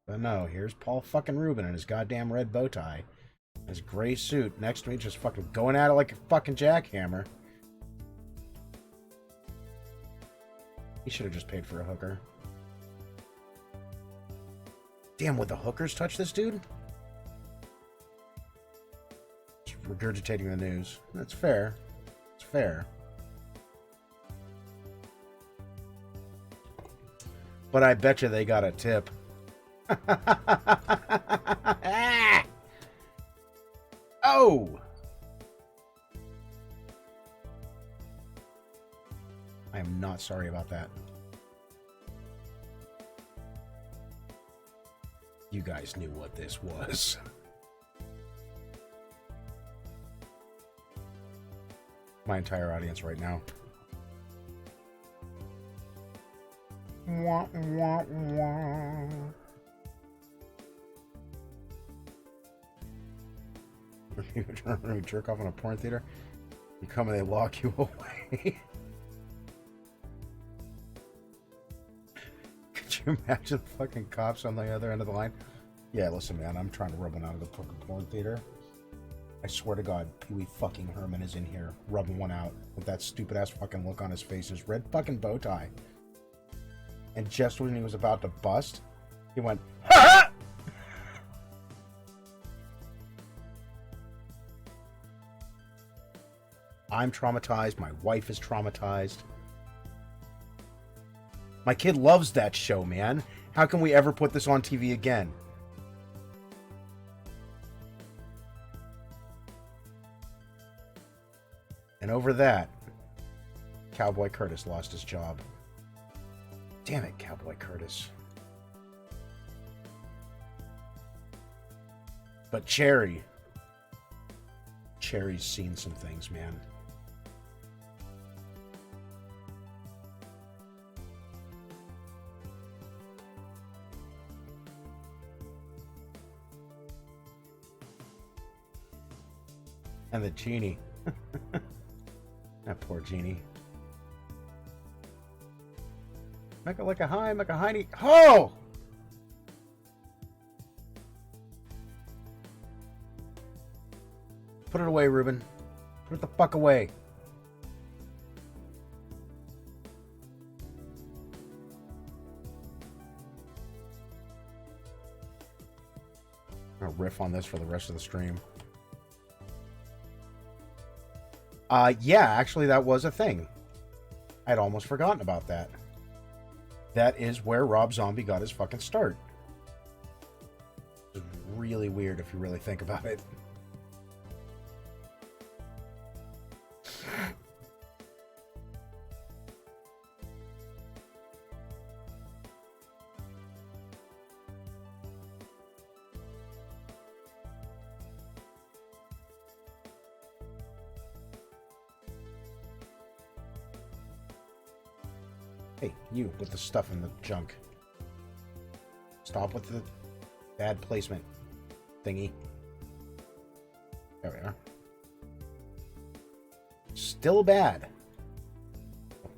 But no, here's Paul fucking Rubin in his goddamn red bow tie. His gray suit next to me just fucking going at it like a fucking jackhammer. He should have just paid for a hooker. Damn, would the hookers touch this dude? Just regurgitating the news. That's fair. It's fair. But I bet you they got a tip. Oh! I am not sorry about that. You guys knew what this was. My entire audience right now. Wah, wah, wah. You jerk off in a porn theater, you come and they lock you away. Could you imagine the fucking cops on the other end of the line? Yeah, listen, man, I'm trying to rub one out of the fucking porn theater. I swear to God, Pee Wee fucking Herman is in here rubbing one out with that stupid ass fucking look on his face, his red fucking bow tie. And just when he was about to bust, he went, ha! I'm traumatized. My wife is traumatized. My kid loves that show, man. How can we ever put this on TV again? And over that, Cowboy Curtis lost his job. Damn it, Cowboy Curtis. But Cherry's seen some things, man. And the genie. That poor genie. Make it like a high, make a hiney. Oh! Put it away, Ruben. Put it the fuck away. I'll riff on this for the rest of the stream. Yeah, actually that was a thing. I'd almost forgotten about that. That is where Rob Zombie got his fucking start. It's really weird if you really think about it. Hey, you with the stuff in the junk. Stop with the bad placement thingy. There we are. Still bad.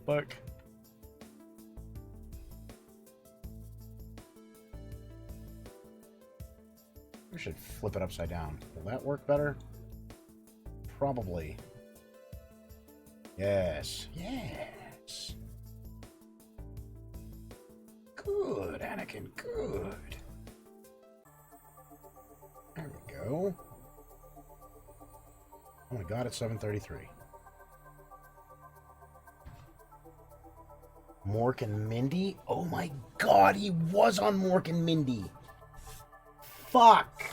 Fuck. We should flip it upside down. Will that work better? Probably. Yes. Yes. Good, Anakin, good. There we go. Oh my God, it's 7:33. Mork and Mindy? Oh my god, he was on Mork and Mindy. Fuck.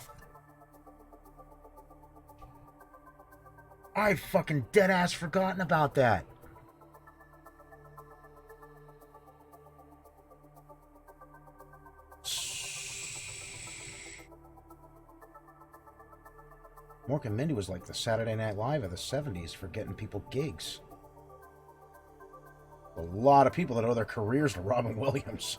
I fucking deadass forgotten about that. Mork and Mindy was like the Saturday Night Live of the 70s for getting people gigs. A lot of people that owe their careers to Robin Williams.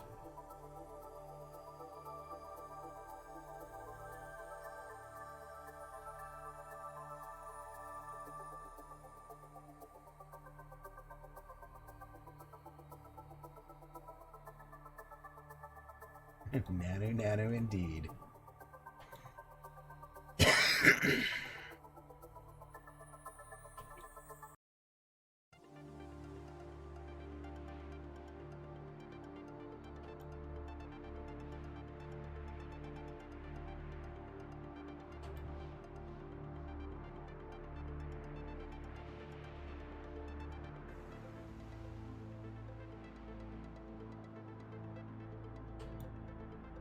Nano indeed.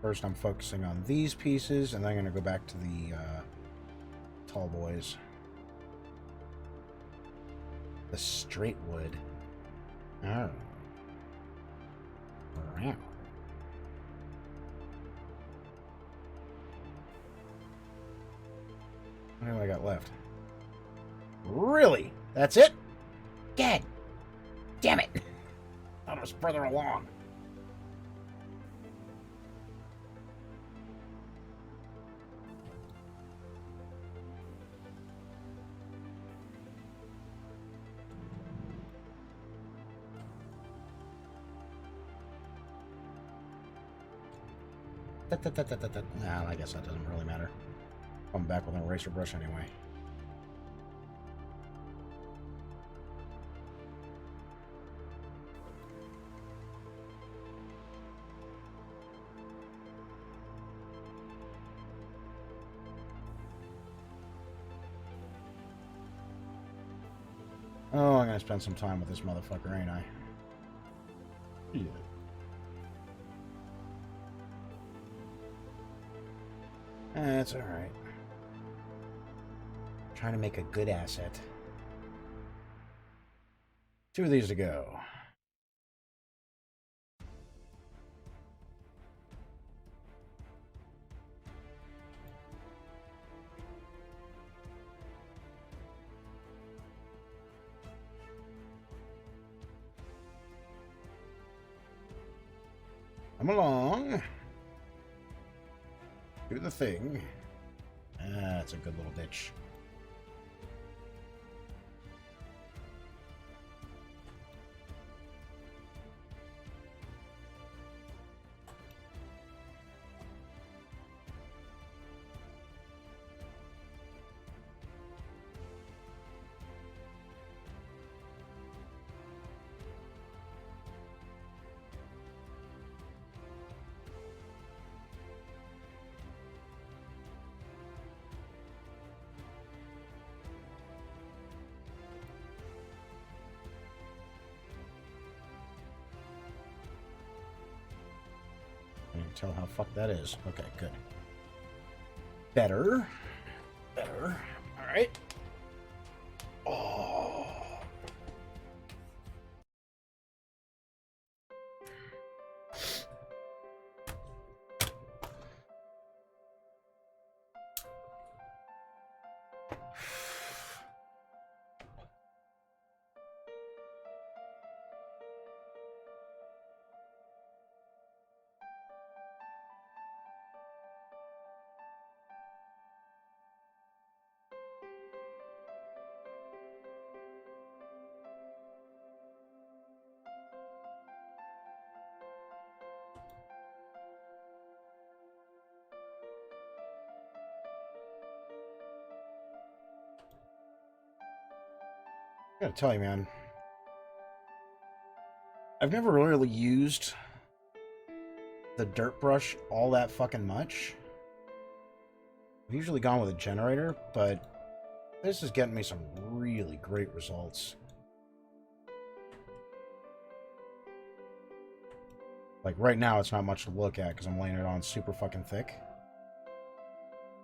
First, I'm focusing on these pieces, and then I'm going to go back to the tall boys. The straight wood. Oh. Wow. What do I got left? Really? That's it? Dead. Damn it. Thought it was further along. Nah, I guess that doesn't really matter. I'm back with an eraser brush anyway. Oh, I'm gonna spend some time with this motherfucker, ain't I? Yeah. That's alright. Trying to make a good asset. 2 of these to go. Come along. Do the thing. That's a good little ditch. I can tell how fucked that is. Okay, good. Better. Better. Alright. Oh. I gotta tell you, man. I've never really used the dirt brush all that fucking much. I've usually gone with a generator, but this is getting me some really great results. Like, right now, it's not much to look at because I'm laying it on super fucking thick.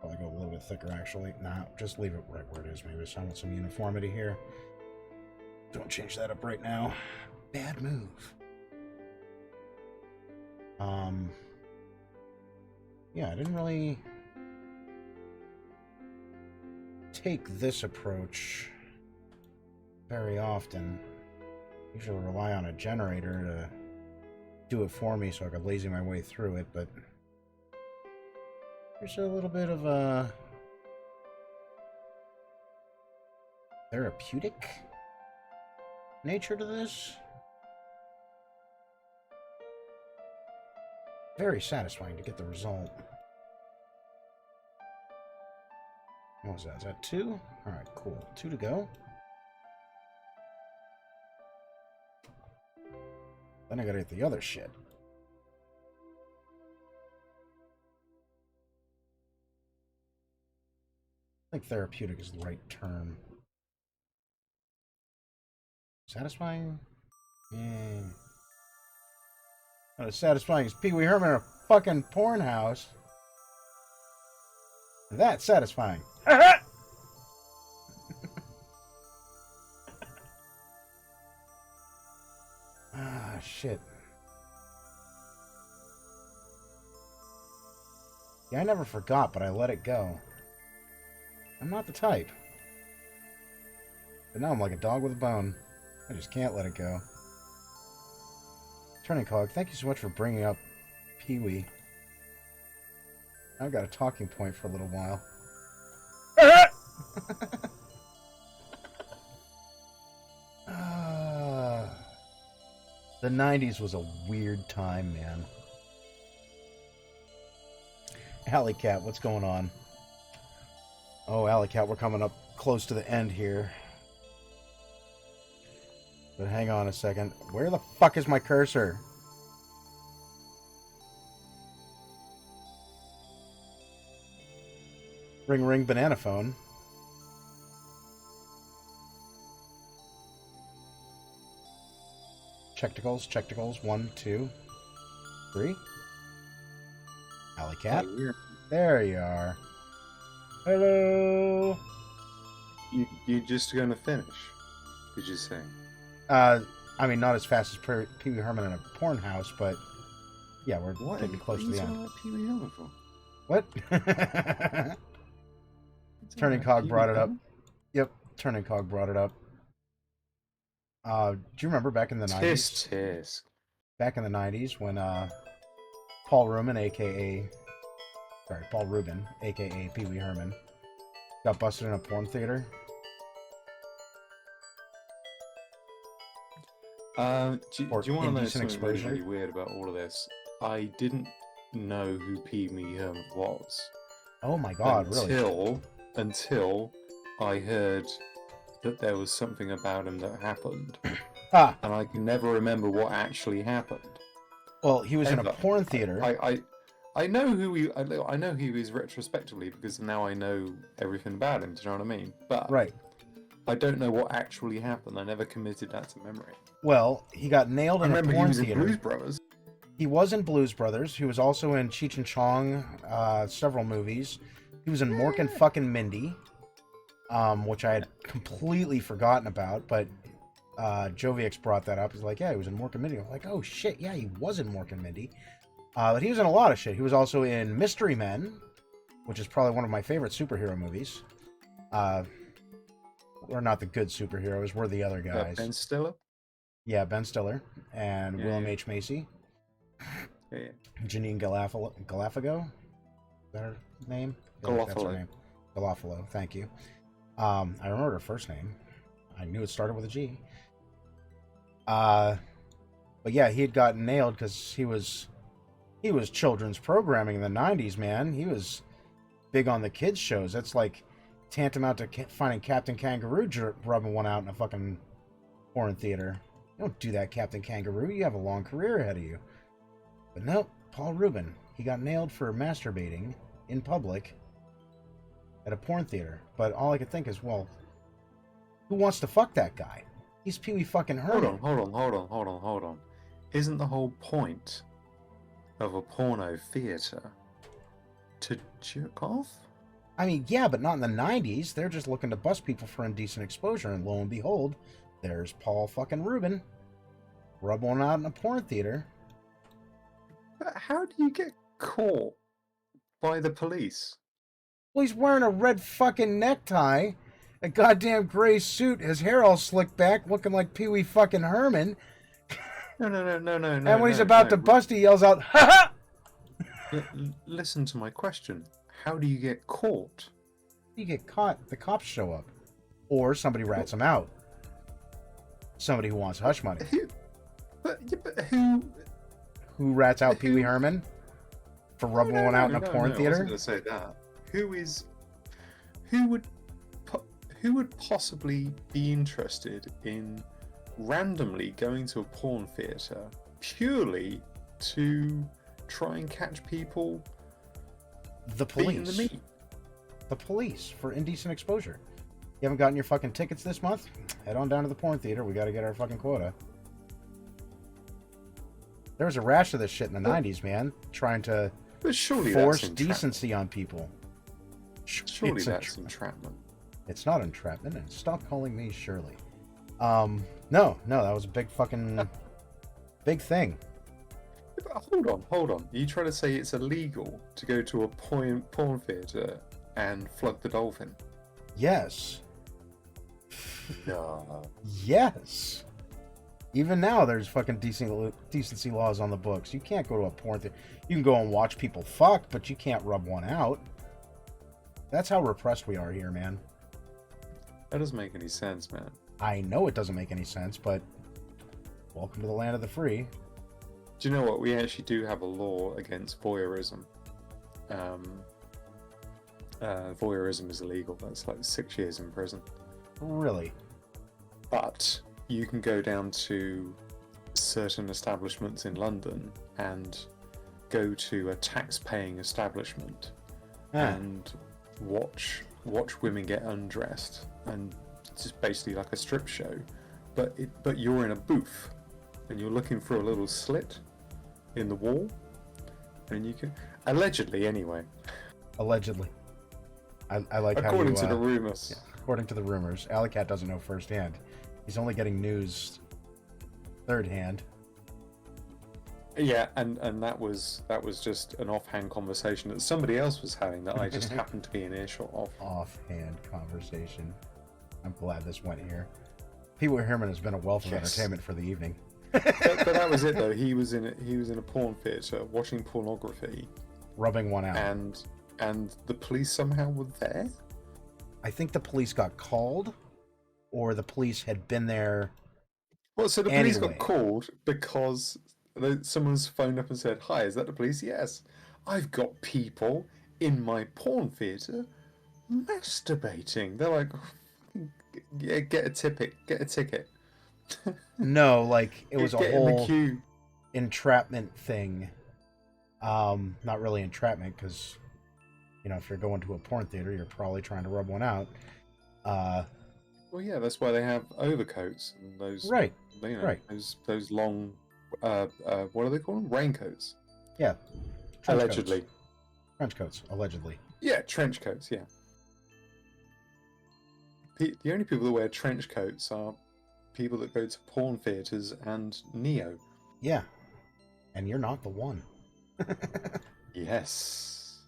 Probably go a little bit thicker, actually. Nah, just leave it right where it is. Maybe I want some uniformity here. Don't change that up right now. Bad move. Yeah, I didn't really take this approach very often. Usually rely on a generator to do it for me so I could lazy my way through it, but there's a little bit of a therapeutic nature to this. Very satisfying to get the result. What was that? Is that 2? Alright, cool. 2 to go. Then I gotta get the other shit. I think therapeutic is the right term. Satisfying? Yeah. Not as satisfying as Pee Wee Herman in a fucking porn house. That's satisfying. Ah, shit. Yeah, I never forgot, but I let it go. I'm not the type. But now I'm like a dog with a bone. I just can't let it go. Turning Cog, thank you so much for bringing up Pee-wee. I've got a talking point for a little while. The 90s was a weird time, man. Alley Cat, what's going on? Oh, Alley Cat, we're coming up close to the end here. But hang on a second. Where the fuck is my cursor? Ring ring banana phone. Checkticles, checkticles. 1, 2, 3. Alley Cat. Oh, there you are. Hello. You're just going to finish, did you say? I mean, not as fast as Pee Wee Herman in a porn house, but yeah, we're getting close to the end. What Pee Wee Herman for? What? Turning Cog brought it up. Yep, Turning Cog brought it up. Do you remember back in the 90s? Tisk. Back in the 90s when Paul Rubin, aka Pee Wee Herman, got busted in a porn theater? Do you want to know indecent something really, exposure? really weird about all of this? I didn't know who Pee Wee Herman was. Oh my god, really? Until I heard that there was something about him that happened. Ah, And I can never remember what actually happened. well, he was in a porn theater. I know I know who he is retrospectively because now I know everything about him. Do you know what I mean? But Right. I don't know what actually happened. I never committed that to memory. Well, he got nailed in a porn he was theater. in Blues Brothers. He was in Blues Brothers. He was also in Cheech and Chong, several movies. He was in Mork and fucking Mindy, which I had completely forgotten about, but Jovix brought that up. He's like, yeah, he was in Mork and Mindy. I'm like, oh shit, yeah, he was in Mork and Mindy. But he was in a lot of shit. He was also in Mystery Men, which is probably one of my favorite superhero movies. We're not the good superheroes, we're the other guys. Ben Stiller? Yeah, Ben Stiller and Yeah, William yeah. H. Macy. Yeah. Janine Galafago? Is that her name? I think that's her name. Galafalo, thank you. I remember her first name. I knew it started with a G. But yeah, he had gotten nailed because he was children's programming in the 90s, man. He was big on the kids' shows. That's like tantamount to finding Captain Kangaroo rubbing one out in a fucking porn theater. You don't do that, Captain Kangaroo. You have a long career ahead of you. But no, Paul Rubin. He got nailed for masturbating in public at a porn theater. But all I could think is, well, who wants to fuck that guy? He's Pee Wee fucking Herman. Hold on. Isn't the whole point of a porno theatre to jerk off? I mean, yeah, but not in the 90s. They're just looking to bust people for indecent exposure, and lo and behold, there's Paul fucking Rubin. Rub one out in a porn theater. But how do you get caught by the police? Well, he's wearing a red fucking necktie, a goddamn gray suit, his hair all slicked back, looking like Pee Wee fucking Herman. No. And when he's about to bust, he yells out, "Ha ha!" Listen to my question. How do you get caught? You get caught, the cops show up. Or somebody rats him out. Somebody who wants hush money. But who? Who rats out Pee Wee Herman? For rubbing one out in a porn theater? I wasn't going to say that. Who would possibly be interested in randomly going to a porn theater purely to try and catch people The beating the police. meat? The police for indecent exposure. You haven't gotten your fucking tickets this month? Head on down to the porn theater. We got to get our fucking quota. There was a rash of this shit in the 90s, man. Trying to But surely force that's decency on people. Surely It's that's entrapment. It's not entrapment, and stop calling me Shirley. No, that was a big fucking big thing. But hold on. You try to say it's illegal to go to a porn theatre and flog the dolphin? Yes. No. Yes. Even now, there's fucking decency laws on the books. You can't go to a porn theater. You can go and watch people fuck, but you can't rub one out. That's how repressed we are here, man. That doesn't make any sense, man. I know it doesn't make any sense, but welcome to the land of the free. Do you know what? We actually do have a law against voyeurism. Voyeurism is illegal. That's like 6 years in prison. Really? But you can go down to certain establishments in London and go to a tax-paying establishment and watch women get undressed, and it's just basically like a strip show, but you're in a booth and you're looking for a little slit in the wall, and you can allegedly anyway. Allegedly. I like according how to the rumors. Yeah, according to the rumors. Alleycat doesn't know firsthand. He's only getting news third hand. Yeah, and that was just an offhand conversation that somebody else was having that I just happened to be in earshot of. Offhand conversation. I'm glad this went here. Pee Wee Herman has been a wealth of entertainment for the evening. but that was it though. He was in a porn theatre watching pornography, Rubbing one out. And the police somehow were there. I think the police got called, or the police had been there. Well, so the police anyway. got called because someone's phoned up and said, "Hi, is that the police?" "Yes, I've got people in my porn theatre masturbating." They're like, "Yeah, get a ticket." No, like it was Get a in the whole queue. entrapment thing. Not really entrapment, because if you're going to a porn theater, you're probably trying to rub one out. Well, yeah, that's why they have overcoats and those. Right. Right. Those long. What are they called? Raincoats. Yeah. Trench Allegedly. Coats. Trench coats, allegedly. Yeah, trench coats. Yeah. The only people that wear trench coats are people that go to porn theaters and Neo. Yeah. And you're not the one. Yes.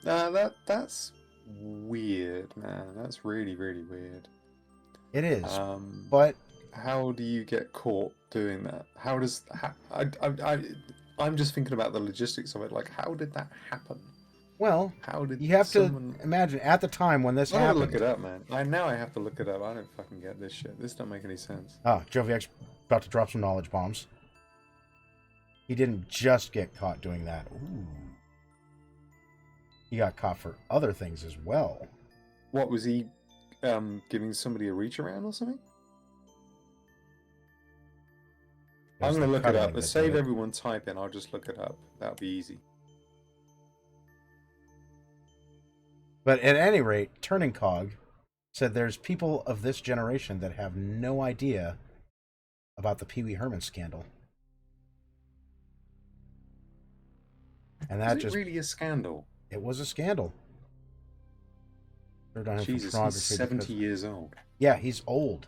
That's weird, man. That's really, really weird. It is. But how do you get caught doing that? I'm just thinking about the logistics of it. Like, how did that happen? well, How did you have someone... to imagine at the time when this I gotta happened. look it up, man. Now I have to look it up. I don't fucking get this shit. This don't make any sense. Oh, Joviak's about to drop some knowledge bombs. He didn't just get caught doing that. Ooh. He got caught for other things as well. What was he giving somebody a reach around or something? I'm going to look it up. But save everyone type in. I'll just look it up. That'll be easy. But at any rate, Turning Cog said there's people of this generation that have no idea about the Pee Wee Herman scandal. And Was that it just really a scandal? it was a scandal. They're done for Jesus, he's pornography 70 because years old. yeah, he's old.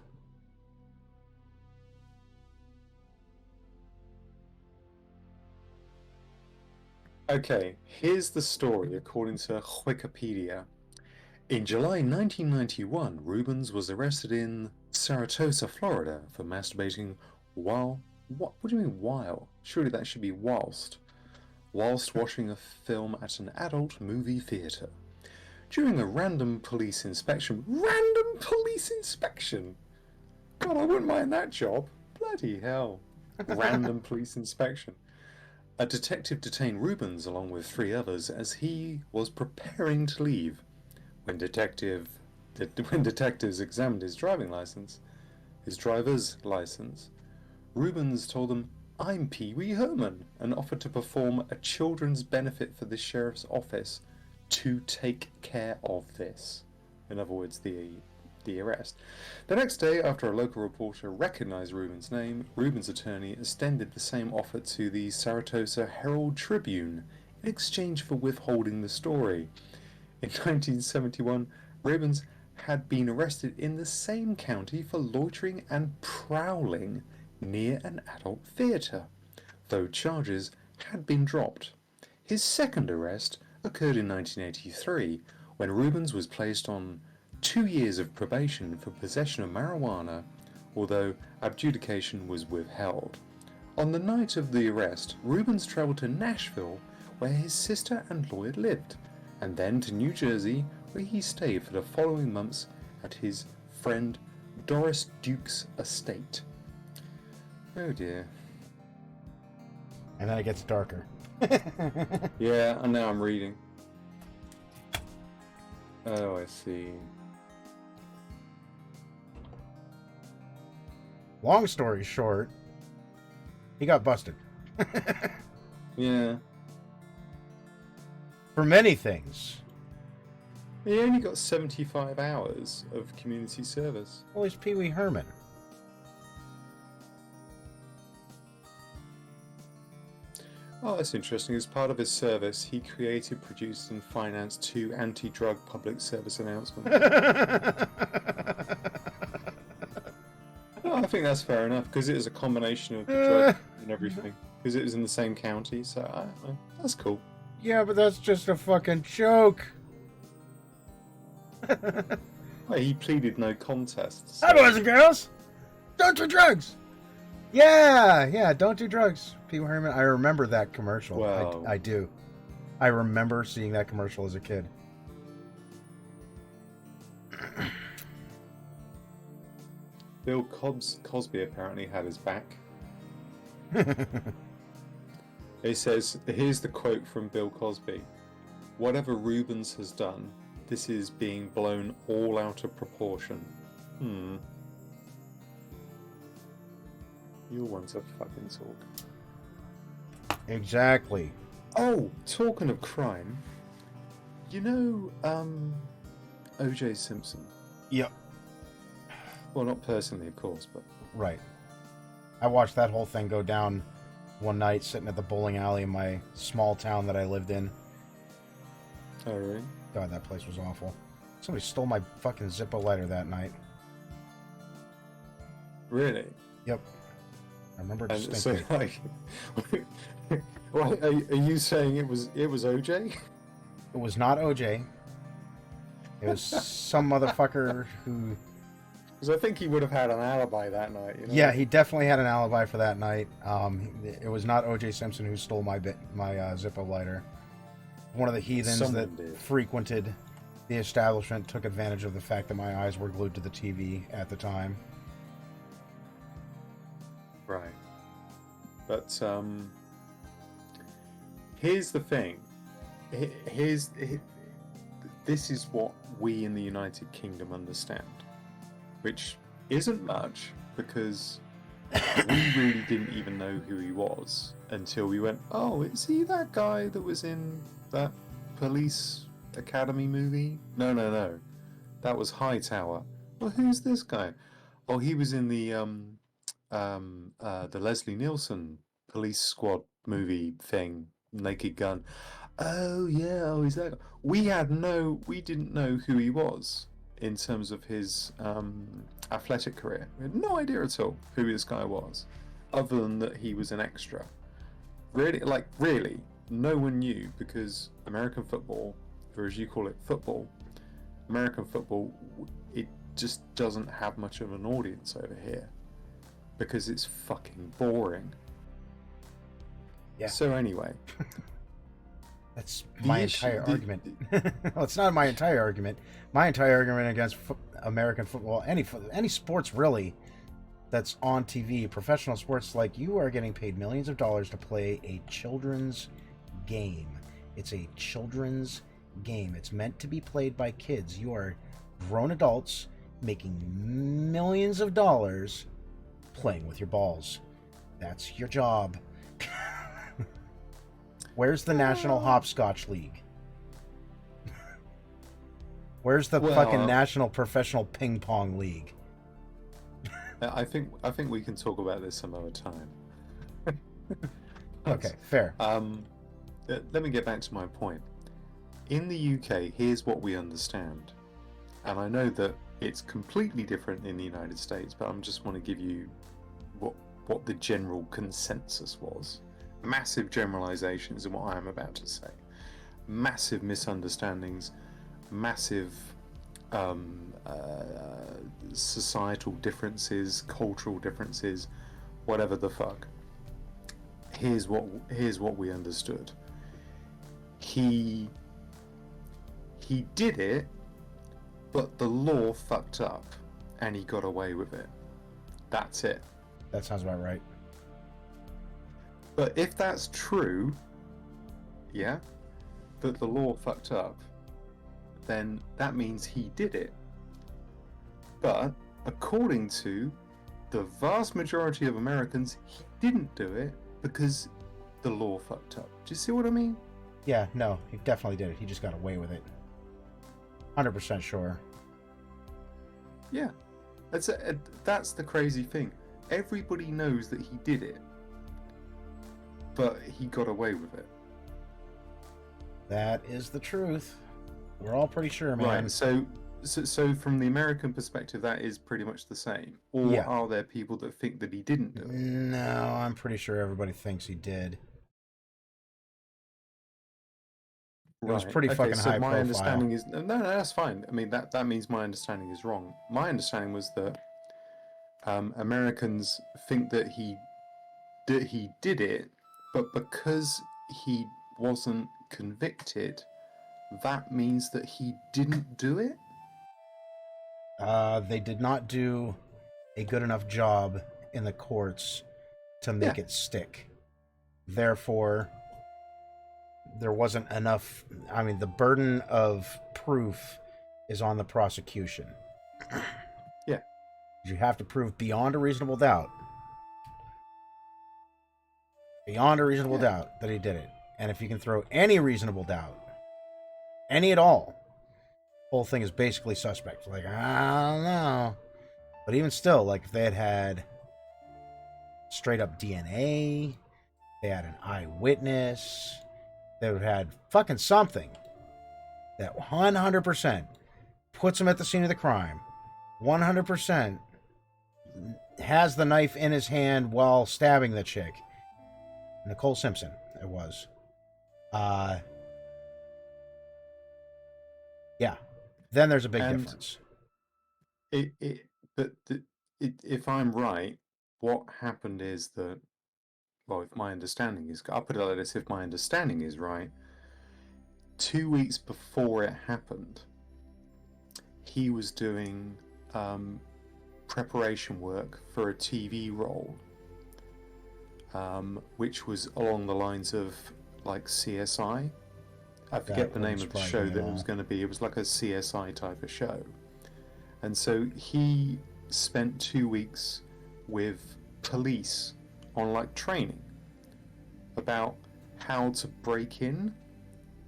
Okay, here's the story according to Wikipedia. In July 1991, Rubens was arrested in Saratoga, Florida for masturbating while... What do you mean while? Surely that should be whilst. Whilst watching a film at an adult movie theatre. During a random police inspection... Random police inspection? God, I wouldn't mind that job. Bloody hell. Random police inspection. A detective detained Rubens along with 3 others as he was preparing to leave. When detectives examined his driver's license, Rubens told them, "I'm Pee Wee Herman," and offered to perform a children's benefit for the sheriff's office to take care of this. In other words, the arrest. The next day, after a local reporter recognized Rubens' name, Rubens' attorney extended the same offer to the Saratoga Herald Tribune in exchange for withholding the story. In 1971, Rubens had been arrested in the same county for loitering and prowling near an adult theatre, though charges had been dropped. His second arrest occurred in 1983, when Rubens was placed on 2 years of probation for possession of marijuana, although adjudication was withheld. On the night of the arrest, Rubens travelled to Nashville, where his sister and Lloyd lived, and then to New Jersey, where he stayed for the following months at his friend Doris Duke's estate. Oh dear. And then it gets darker. Yeah, and now I'm reading. Oh, I see. Long story short, he got busted. Yeah. For many things. He only got 75 hours of community service. Well, he's Pee Wee Herman. Oh, that's interesting. As part of his service, he created, produced, and financed 2 anti-drug public service announcements. Oh, I think that's fair enough, because it was a combination of the drug and everything. Because it was in the same county, so that's cool. Yeah, but that's just a fucking joke. Well, he pleaded no contest. So... Hi, boys and girls. Don't do drugs. Yeah, don't do drugs. Pee Wee Herman. I remember that commercial. Wow. I do. I remember seeing that commercial as a kid. Bill Cosby apparently had his back. It says, here's the quote from Bill Cosby. "Whatever Rubens has done, this is being blown all out of proportion." You're one to fucking talk. Exactly. Oh, talking of crime, you know, O.J. Simpson? Yep. Well, not personally, of course, but... Right. I watched that whole thing go down one night sitting at the bowling alley in my small town that I lived in. Oh, really? God, that place was awful. Somebody stole my fucking Zippo lighter that night. Really? Yep. I remember And distinctly. so, like... well, are you saying it was OJ? It was not OJ. It was some motherfucker who... Because I think he would have had an alibi that night, you know? Yeah, he definitely had an alibi for that night. It was not O.J. Simpson who stole my Zippo lighter. One of the heathens Someone that did. frequented the establishment took advantage of the fact that my eyes were glued to the TV at the time. Right. But, here's the thing. This is what we in the United Kingdom understand. Which isn't much, because we really didn't even know who he was until we went, oh, is he that guy that was in that Police Academy movie? No. That was Hightower. Well, who's this guy? Oh, he was in the Leslie Nielsen Police Squad movie thing Naked Gun. Oh yeah, oh he's that guy. We didn't know who he was in terms of his athletic career. We had no idea at all who this guy was, other than that he was an extra. Really, no one knew, because American football, or as you call it, football, American football, it just doesn't have much of an audience over here because it's fucking boring. Yeah. So anyway, That's my entire argument. Well, it's not my entire argument. My entire argument against American football, any sports really, that's on TV, professional sports, like, you are getting paid millions of dollars to play a children's game. It's a children's game. It's meant to be played by kids. You are grown adults making millions of dollars playing with your balls. That's your job. Where's the National Hopscotch League? Where's the fucking National Professional Ping Pong League? I think we can talk about this some other time. Okay, fair. Let me get back to my point. In the UK, here's what we understand, and I know that it's completely different in the United States, but I just want to give you what the general consensus was. Massive generalizations in what I am about to say. Massive misunderstandings, massive societal differences, cultural differences, whatever the fuck. Here's what we understood. He did it, but the law fucked up, and he got away with it. That's it. That sounds about right. But if that's true, yeah, that the law fucked up, then that means he did it. But according to the vast majority of Americans, he didn't do it because the law fucked up. Do you see what I mean? Yeah, no, he definitely did it. He just got away with it. 100% sure. Yeah, that's the crazy thing. Everybody knows that he did it, but he got away with it. That is the truth. We're all pretty sure, man. Right, so from the American perspective, that is pretty much the same. Or are there people that think that he didn't do it? No, I'm pretty sure everybody thinks he did. It was pretty fucking high my profile. understanding is no, that's fine. I mean, that means my understanding is wrong. My understanding was that Americans think that he did it, but because he wasn't convicted, that means that he didn't do it. They did not do a good enough job in the courts to make it stick. Therefore, there wasn't enough. I mean, the burden of proof is on the prosecution. Yeah. You have to prove beyond a reasonable doubt. Beyond a reasonable doubt that he did it. And if you can throw any reasonable doubt, any at all, whole thing is basically suspect. Like, I don't know. But even still, like, if they had straight up DNA, they had an eyewitness, they would have had fucking something that 100% puts him at the scene of the crime, 100% has the knife in his hand while stabbing the chick. Nicole Simpson, it was. Yeah. Then there's a big difference. If I'm right, what happened is that, well, if my understanding is, I'll put it like this, if my understanding is right, 2 weeks before it happened, he was doing preparation work for a TV role, which was along the lines of like CSI. I forget the name of the show that it was going to be. It was like a CSI type of show. And so he spent 2 weeks with police on like training about how to break in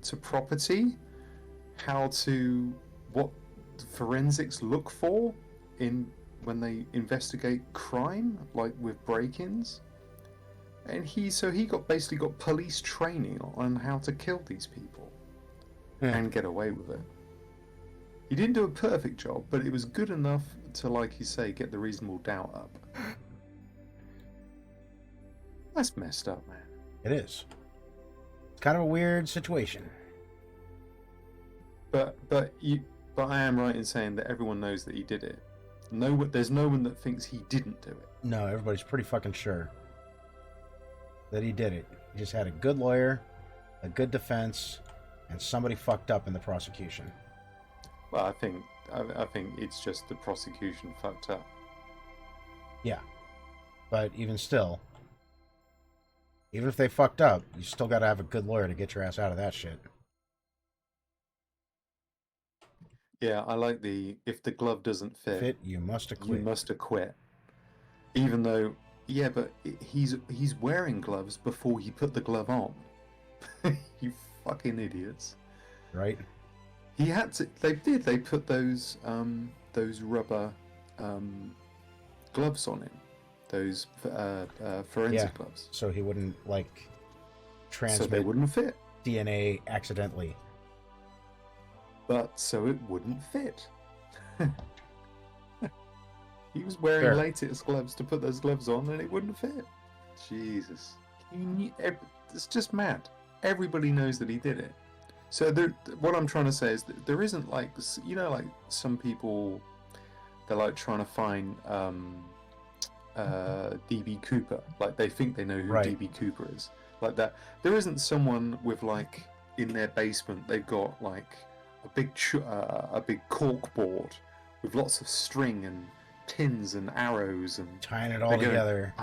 to property, what forensics look for in when they investigate crime, like with break-ins. And he got basically got police training on how to kill these people and get away with it. He didn't do a perfect job, but it was good enough to, like you say, get the reasonable doubt up. That's messed up, man. It is. It's kind of a weird situation. But I am right in saying that everyone knows that he did it. There's no one that thinks he didn't do it. No, everybody's pretty fucking sure that he did it. He just had a good lawyer, a good defense, and somebody fucked up in the prosecution. Well, I think it's just the prosecution fucked up. Yeah. But even still, even if they fucked up, you still got to have a good lawyer to get your ass out of that shit. Yeah, I like if the glove doesn't fit, you must acquit. You must acquit. Even though, yeah, but he's wearing gloves before he put the glove on. You fucking idiots. Right? He had to. They put those rubber gloves on him. Those forensic gloves. So he wouldn't transmit. So they wouldn't fit. DNA accidentally. But so it wouldn't fit. He was wearing latex gloves to put those gloves on, and it wouldn't fit. Jesus, it's just mad. Everybody knows that he did it. So what I'm trying to say is that there isn't like some people, they're like trying to find DB Cooper, like they think they know who DB Cooper is, like that. There isn't someone with in their basement they've got a big cork board with lots of string and pins and arrows and tying it all together,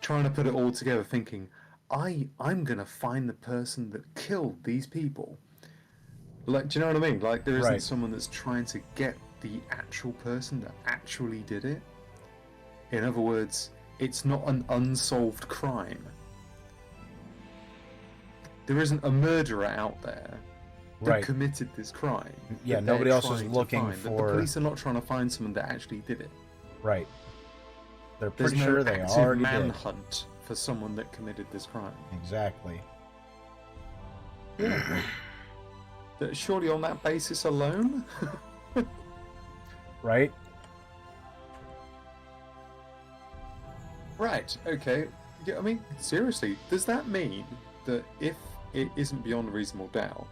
trying to put it all together, thinking I'm gonna find the person that killed these people. Do you know what I mean? There isn't someone that's trying to get the actual person that actually did it. In other words, it's not an unsolved crime. There isn't a murderer out there that committed this crime. Yeah, nobody else is looking for... The police are not trying to find someone that actually did it. Right. They're pretty sure they already did. There's no manhunt for someone that committed this crime. Exactly. Surely on that basis alone? Right? Right, okay. Yeah, I mean, seriously, does that mean that if it isn't beyond a reasonable doubt,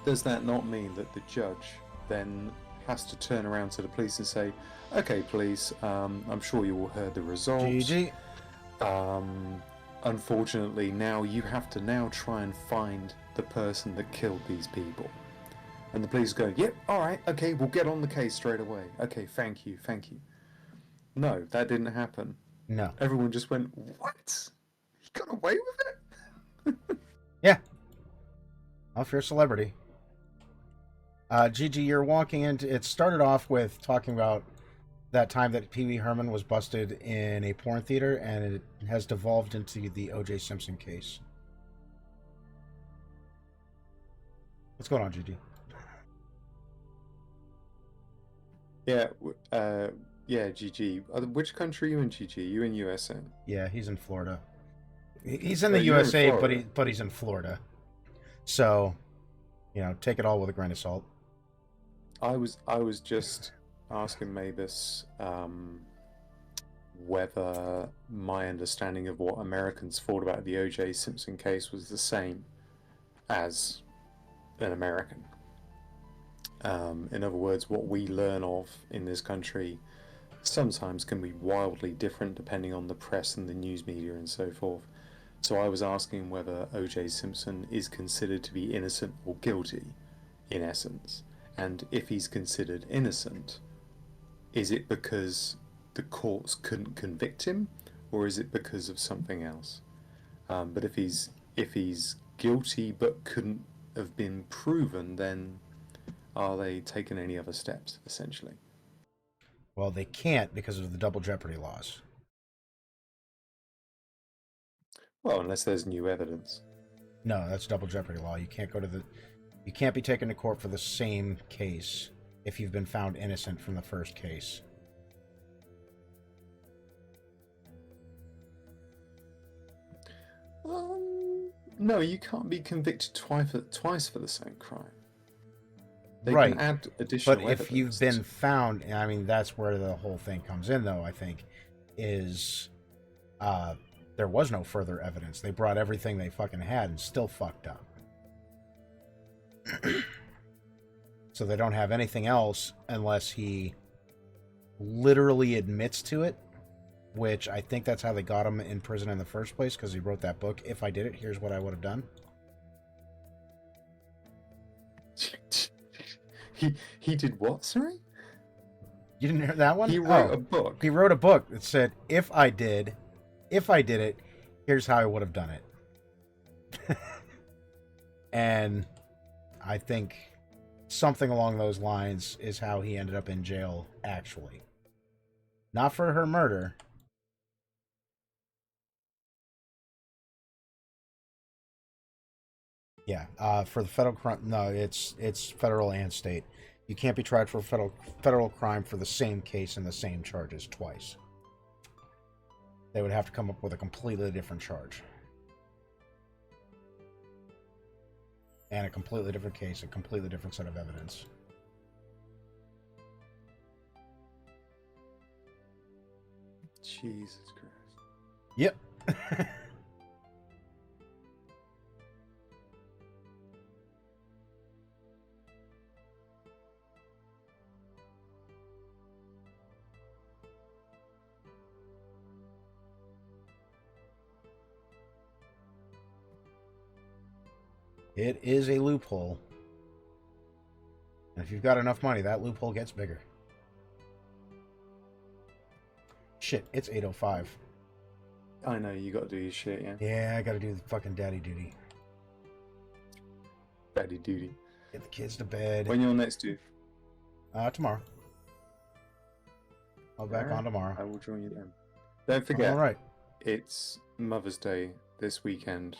does that not mean that the judge then has to turn around to the police and say, okay, police, I'm sure you all heard the results. GG. Unfortunately, now you have to now try and find the person that killed these people. And the police go, yep, alright, okay, we'll get on the case straight away. Okay, thank you. No, that didn't happen. No. Everyone just went, what? He got away with it? Yeah. Well, if you're a celebrity. Gigi, you're walking into... It started off with talking about that time that Pee Wee Herman was busted in a porn theater, and it has devolved into the O.J. Simpson case. What's going on, Gigi? Yeah, Gigi. Which country are you in, Gigi? You in USA? Yeah, he's in Florida. He's in the USA, but he's in Florida. So, take it all with a grain of salt. I was just asking Mabus whether my understanding of what Americans thought about the O.J. Simpson case was the same as an American. In other words, what we learn of in this country sometimes can be wildly different depending on the press and the news media and so forth. So I was asking whether O.J. Simpson is considered to be innocent or guilty, in essence. And if he's considered innocent, is it because the courts couldn't convict him, or is it because of something else? But if he's guilty but couldn't have been proven, then are they taking any other steps, essentially? Well, they can't because of the double jeopardy laws. Well, unless there's new evidence. No, that's double jeopardy law. You can't be taken to court for the same case if you've been found innocent from the first case. No, you can't be convicted twice for the same crime. They Right. can add additional But if evidence. you've been found, I mean, that's where the whole thing comes in, though, I think, is there was no further evidence. They brought everything they fucking had and still fucked up. So they don't have anything else unless he literally admits to it, which I think that's how they got him in prison in the first place, because he wrote that book, If I Did It, Here's What I Would Have Done. He did what, sorry? You didn't hear that one? He wrote a book. He wrote a book that said, If I did it, here's how I would have done it. And I think something along those lines is how he ended up in jail, actually. Not for her murder. Yeah, for the federal crime. No, it's federal and state. You can't be tried for federal crime for the same case and the same charges twice. They would have to come up with a completely different charge. And a completely different case, a completely different set of evidence. Jesus Christ. Yep. It is a loophole. And if you've got enough money, that loophole gets bigger. Shit, it's 8:05. I know, you gotta do your shit, yeah? Yeah, I gotta do the fucking daddy duty. Daddy duty. Get the kids to bed. When you're next due? Tomorrow. I'll be back on tomorrow. I will join you then. Don't forget, All right. it's Mother's Day this weekend.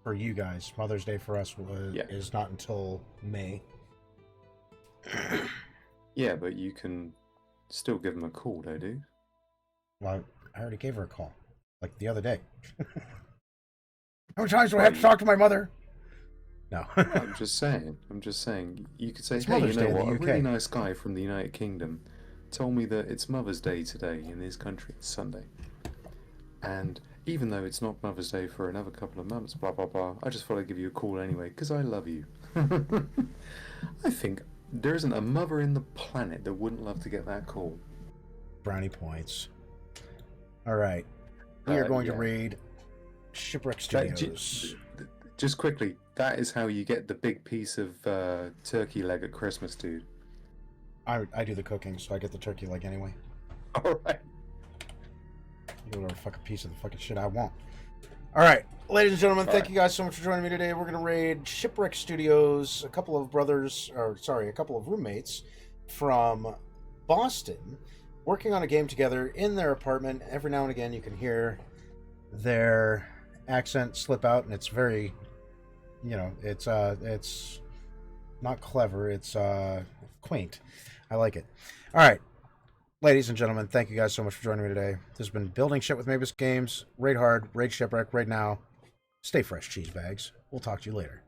For you guys, Mother's Day for us is not until May. Yeah, but you can still give them a call, though, dude. Well, I already gave her a call, like the other day. How many times do I have to talk to my mother? No. I'm just saying. You could say, It's hey, Mother's you know Day in what? the A UK. really nice guy from the United Kingdom told me that it's Mother's Day today in his country. It's Sunday. And even though it's not Mother's Day for another couple of months, blah, blah, blah, I just thought I'd give you a call anyway, because I love you. I think there isn't a mother in the planet that wouldn't love to get that call. Brownie points. All right. We are going to raid Shipwreck Studios. Just quickly, that is how you get the big piece of turkey leg at Christmas, dude. I do the cooking, so I get the turkey leg anyway. All right. I get whatever fucking piece of the fucking shit I want. All right, ladies and gentlemen, thank you guys so much for joining me today. We're gonna raid Shipwreck Studios. A couple of roommates from Boston, working on a game together in their apartment. Every now and again, you can hear their accent slip out, and it's very, it's not clever. It's quaint. I like it. All right. Ladies and gentlemen, thank you guys so much for joining me today. This has been Building Shit with MabusGames. Raid hard, raid shipwreck, raid now. Stay fresh, cheese bags. We'll talk to you later.